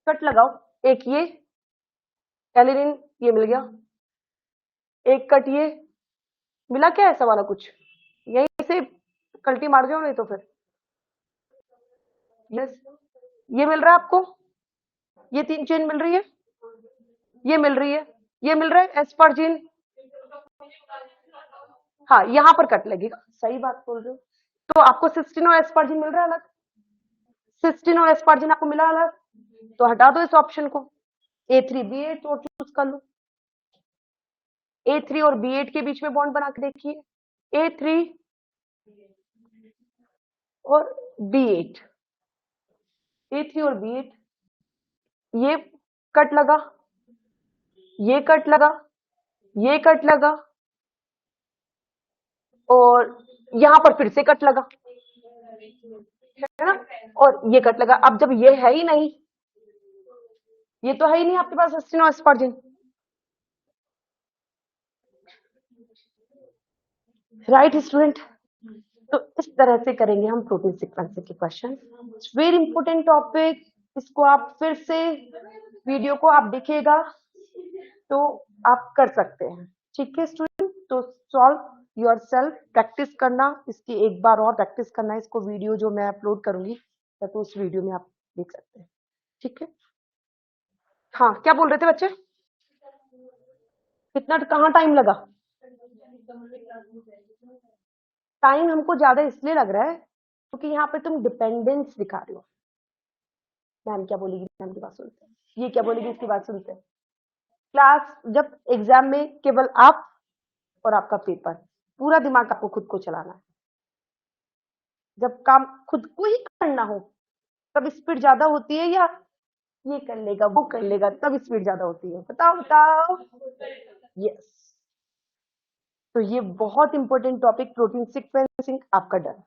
कट लगाओ, एक ये एलिनिन ये मिल गया, एक कट ये मिला, क्या ऐसा वाला कुछ, यहीं से कल्टी मार जाओ नहीं तो फिर, यस ये मिल रहा है आपको, ये 3 चेन मिल रही है, ये मिल रही है, ये मिल रहा है एस्पर्जिन, हाँ यहां पर कट लगेगा, सही बात बोल रहे हो। तो आपको सिस्टीन और एस्पर्जिन मिल रहा है अलग, सिस्टीन और एस्पर्जिन आपको मिला अलग, तो हटा दो इस ऑप्शन को, A3 B8 और चूज कर लो, A3 और B8 के बीच में बॉन्ड बना के देखिए, A3 और B8, A3 और B8, ये कट लगा, ये कट लगा, ये कट लगा, और यहां पर फिर से कट लगा, है ना, और ये कट लगा। अब जब ये है ही नहीं, ये तो है ही नहीं आपके पास सिस्टीन और एस्पर्जिन, राइट स्टूडेंट। तो इस तरह से करेंगे हम प्रोटीन सीक्वेंसिंग के क्वेश्चन, वेरी इंपॉर्टेंट टॉपिक, इसको आप फिर से वीडियो को आप देखिएगा तो आप कर सकते हैं, ठीक है स्टूडेंट। तो सॉल्व योर सेल्फ, प्रैक्टिस करना, इसकी एक बार और प्रैक्टिस करना, इसको वीडियो जो मैं अपलोड करूंगी तो उस वीडियो में आप देख सकते हैं, ठीक है। हाँ क्या बोल रहे थे बच्चे, कितना कहाँ टाइम लगा, टाइम हमको ज्यादा इसलिए लग रहा है क्योंकि यहाँ पे तुम डिपेंडेंस दिखा रहे हो। मैम क्या बोलेगी, मैम की बात सुनते हैं, ये क्या बोलेगी इसकी बात सुनते हैं। क्लास जब एग्जाम में केवल आप और आपका पेपर, पूरा दिमाग आपको खुद को चलाना है, जब काम खुद को ही करना हो तब स्पीड ज्यादा होती है या ये कर लेगा वो कर लेगा तब स्पीड ज्यादा होती है, बताओ बताओ, यस। तो ये बहुत इंपॉर्टेंट टॉपिक प्रोटीन सीक्वेंसिंग आपका डन।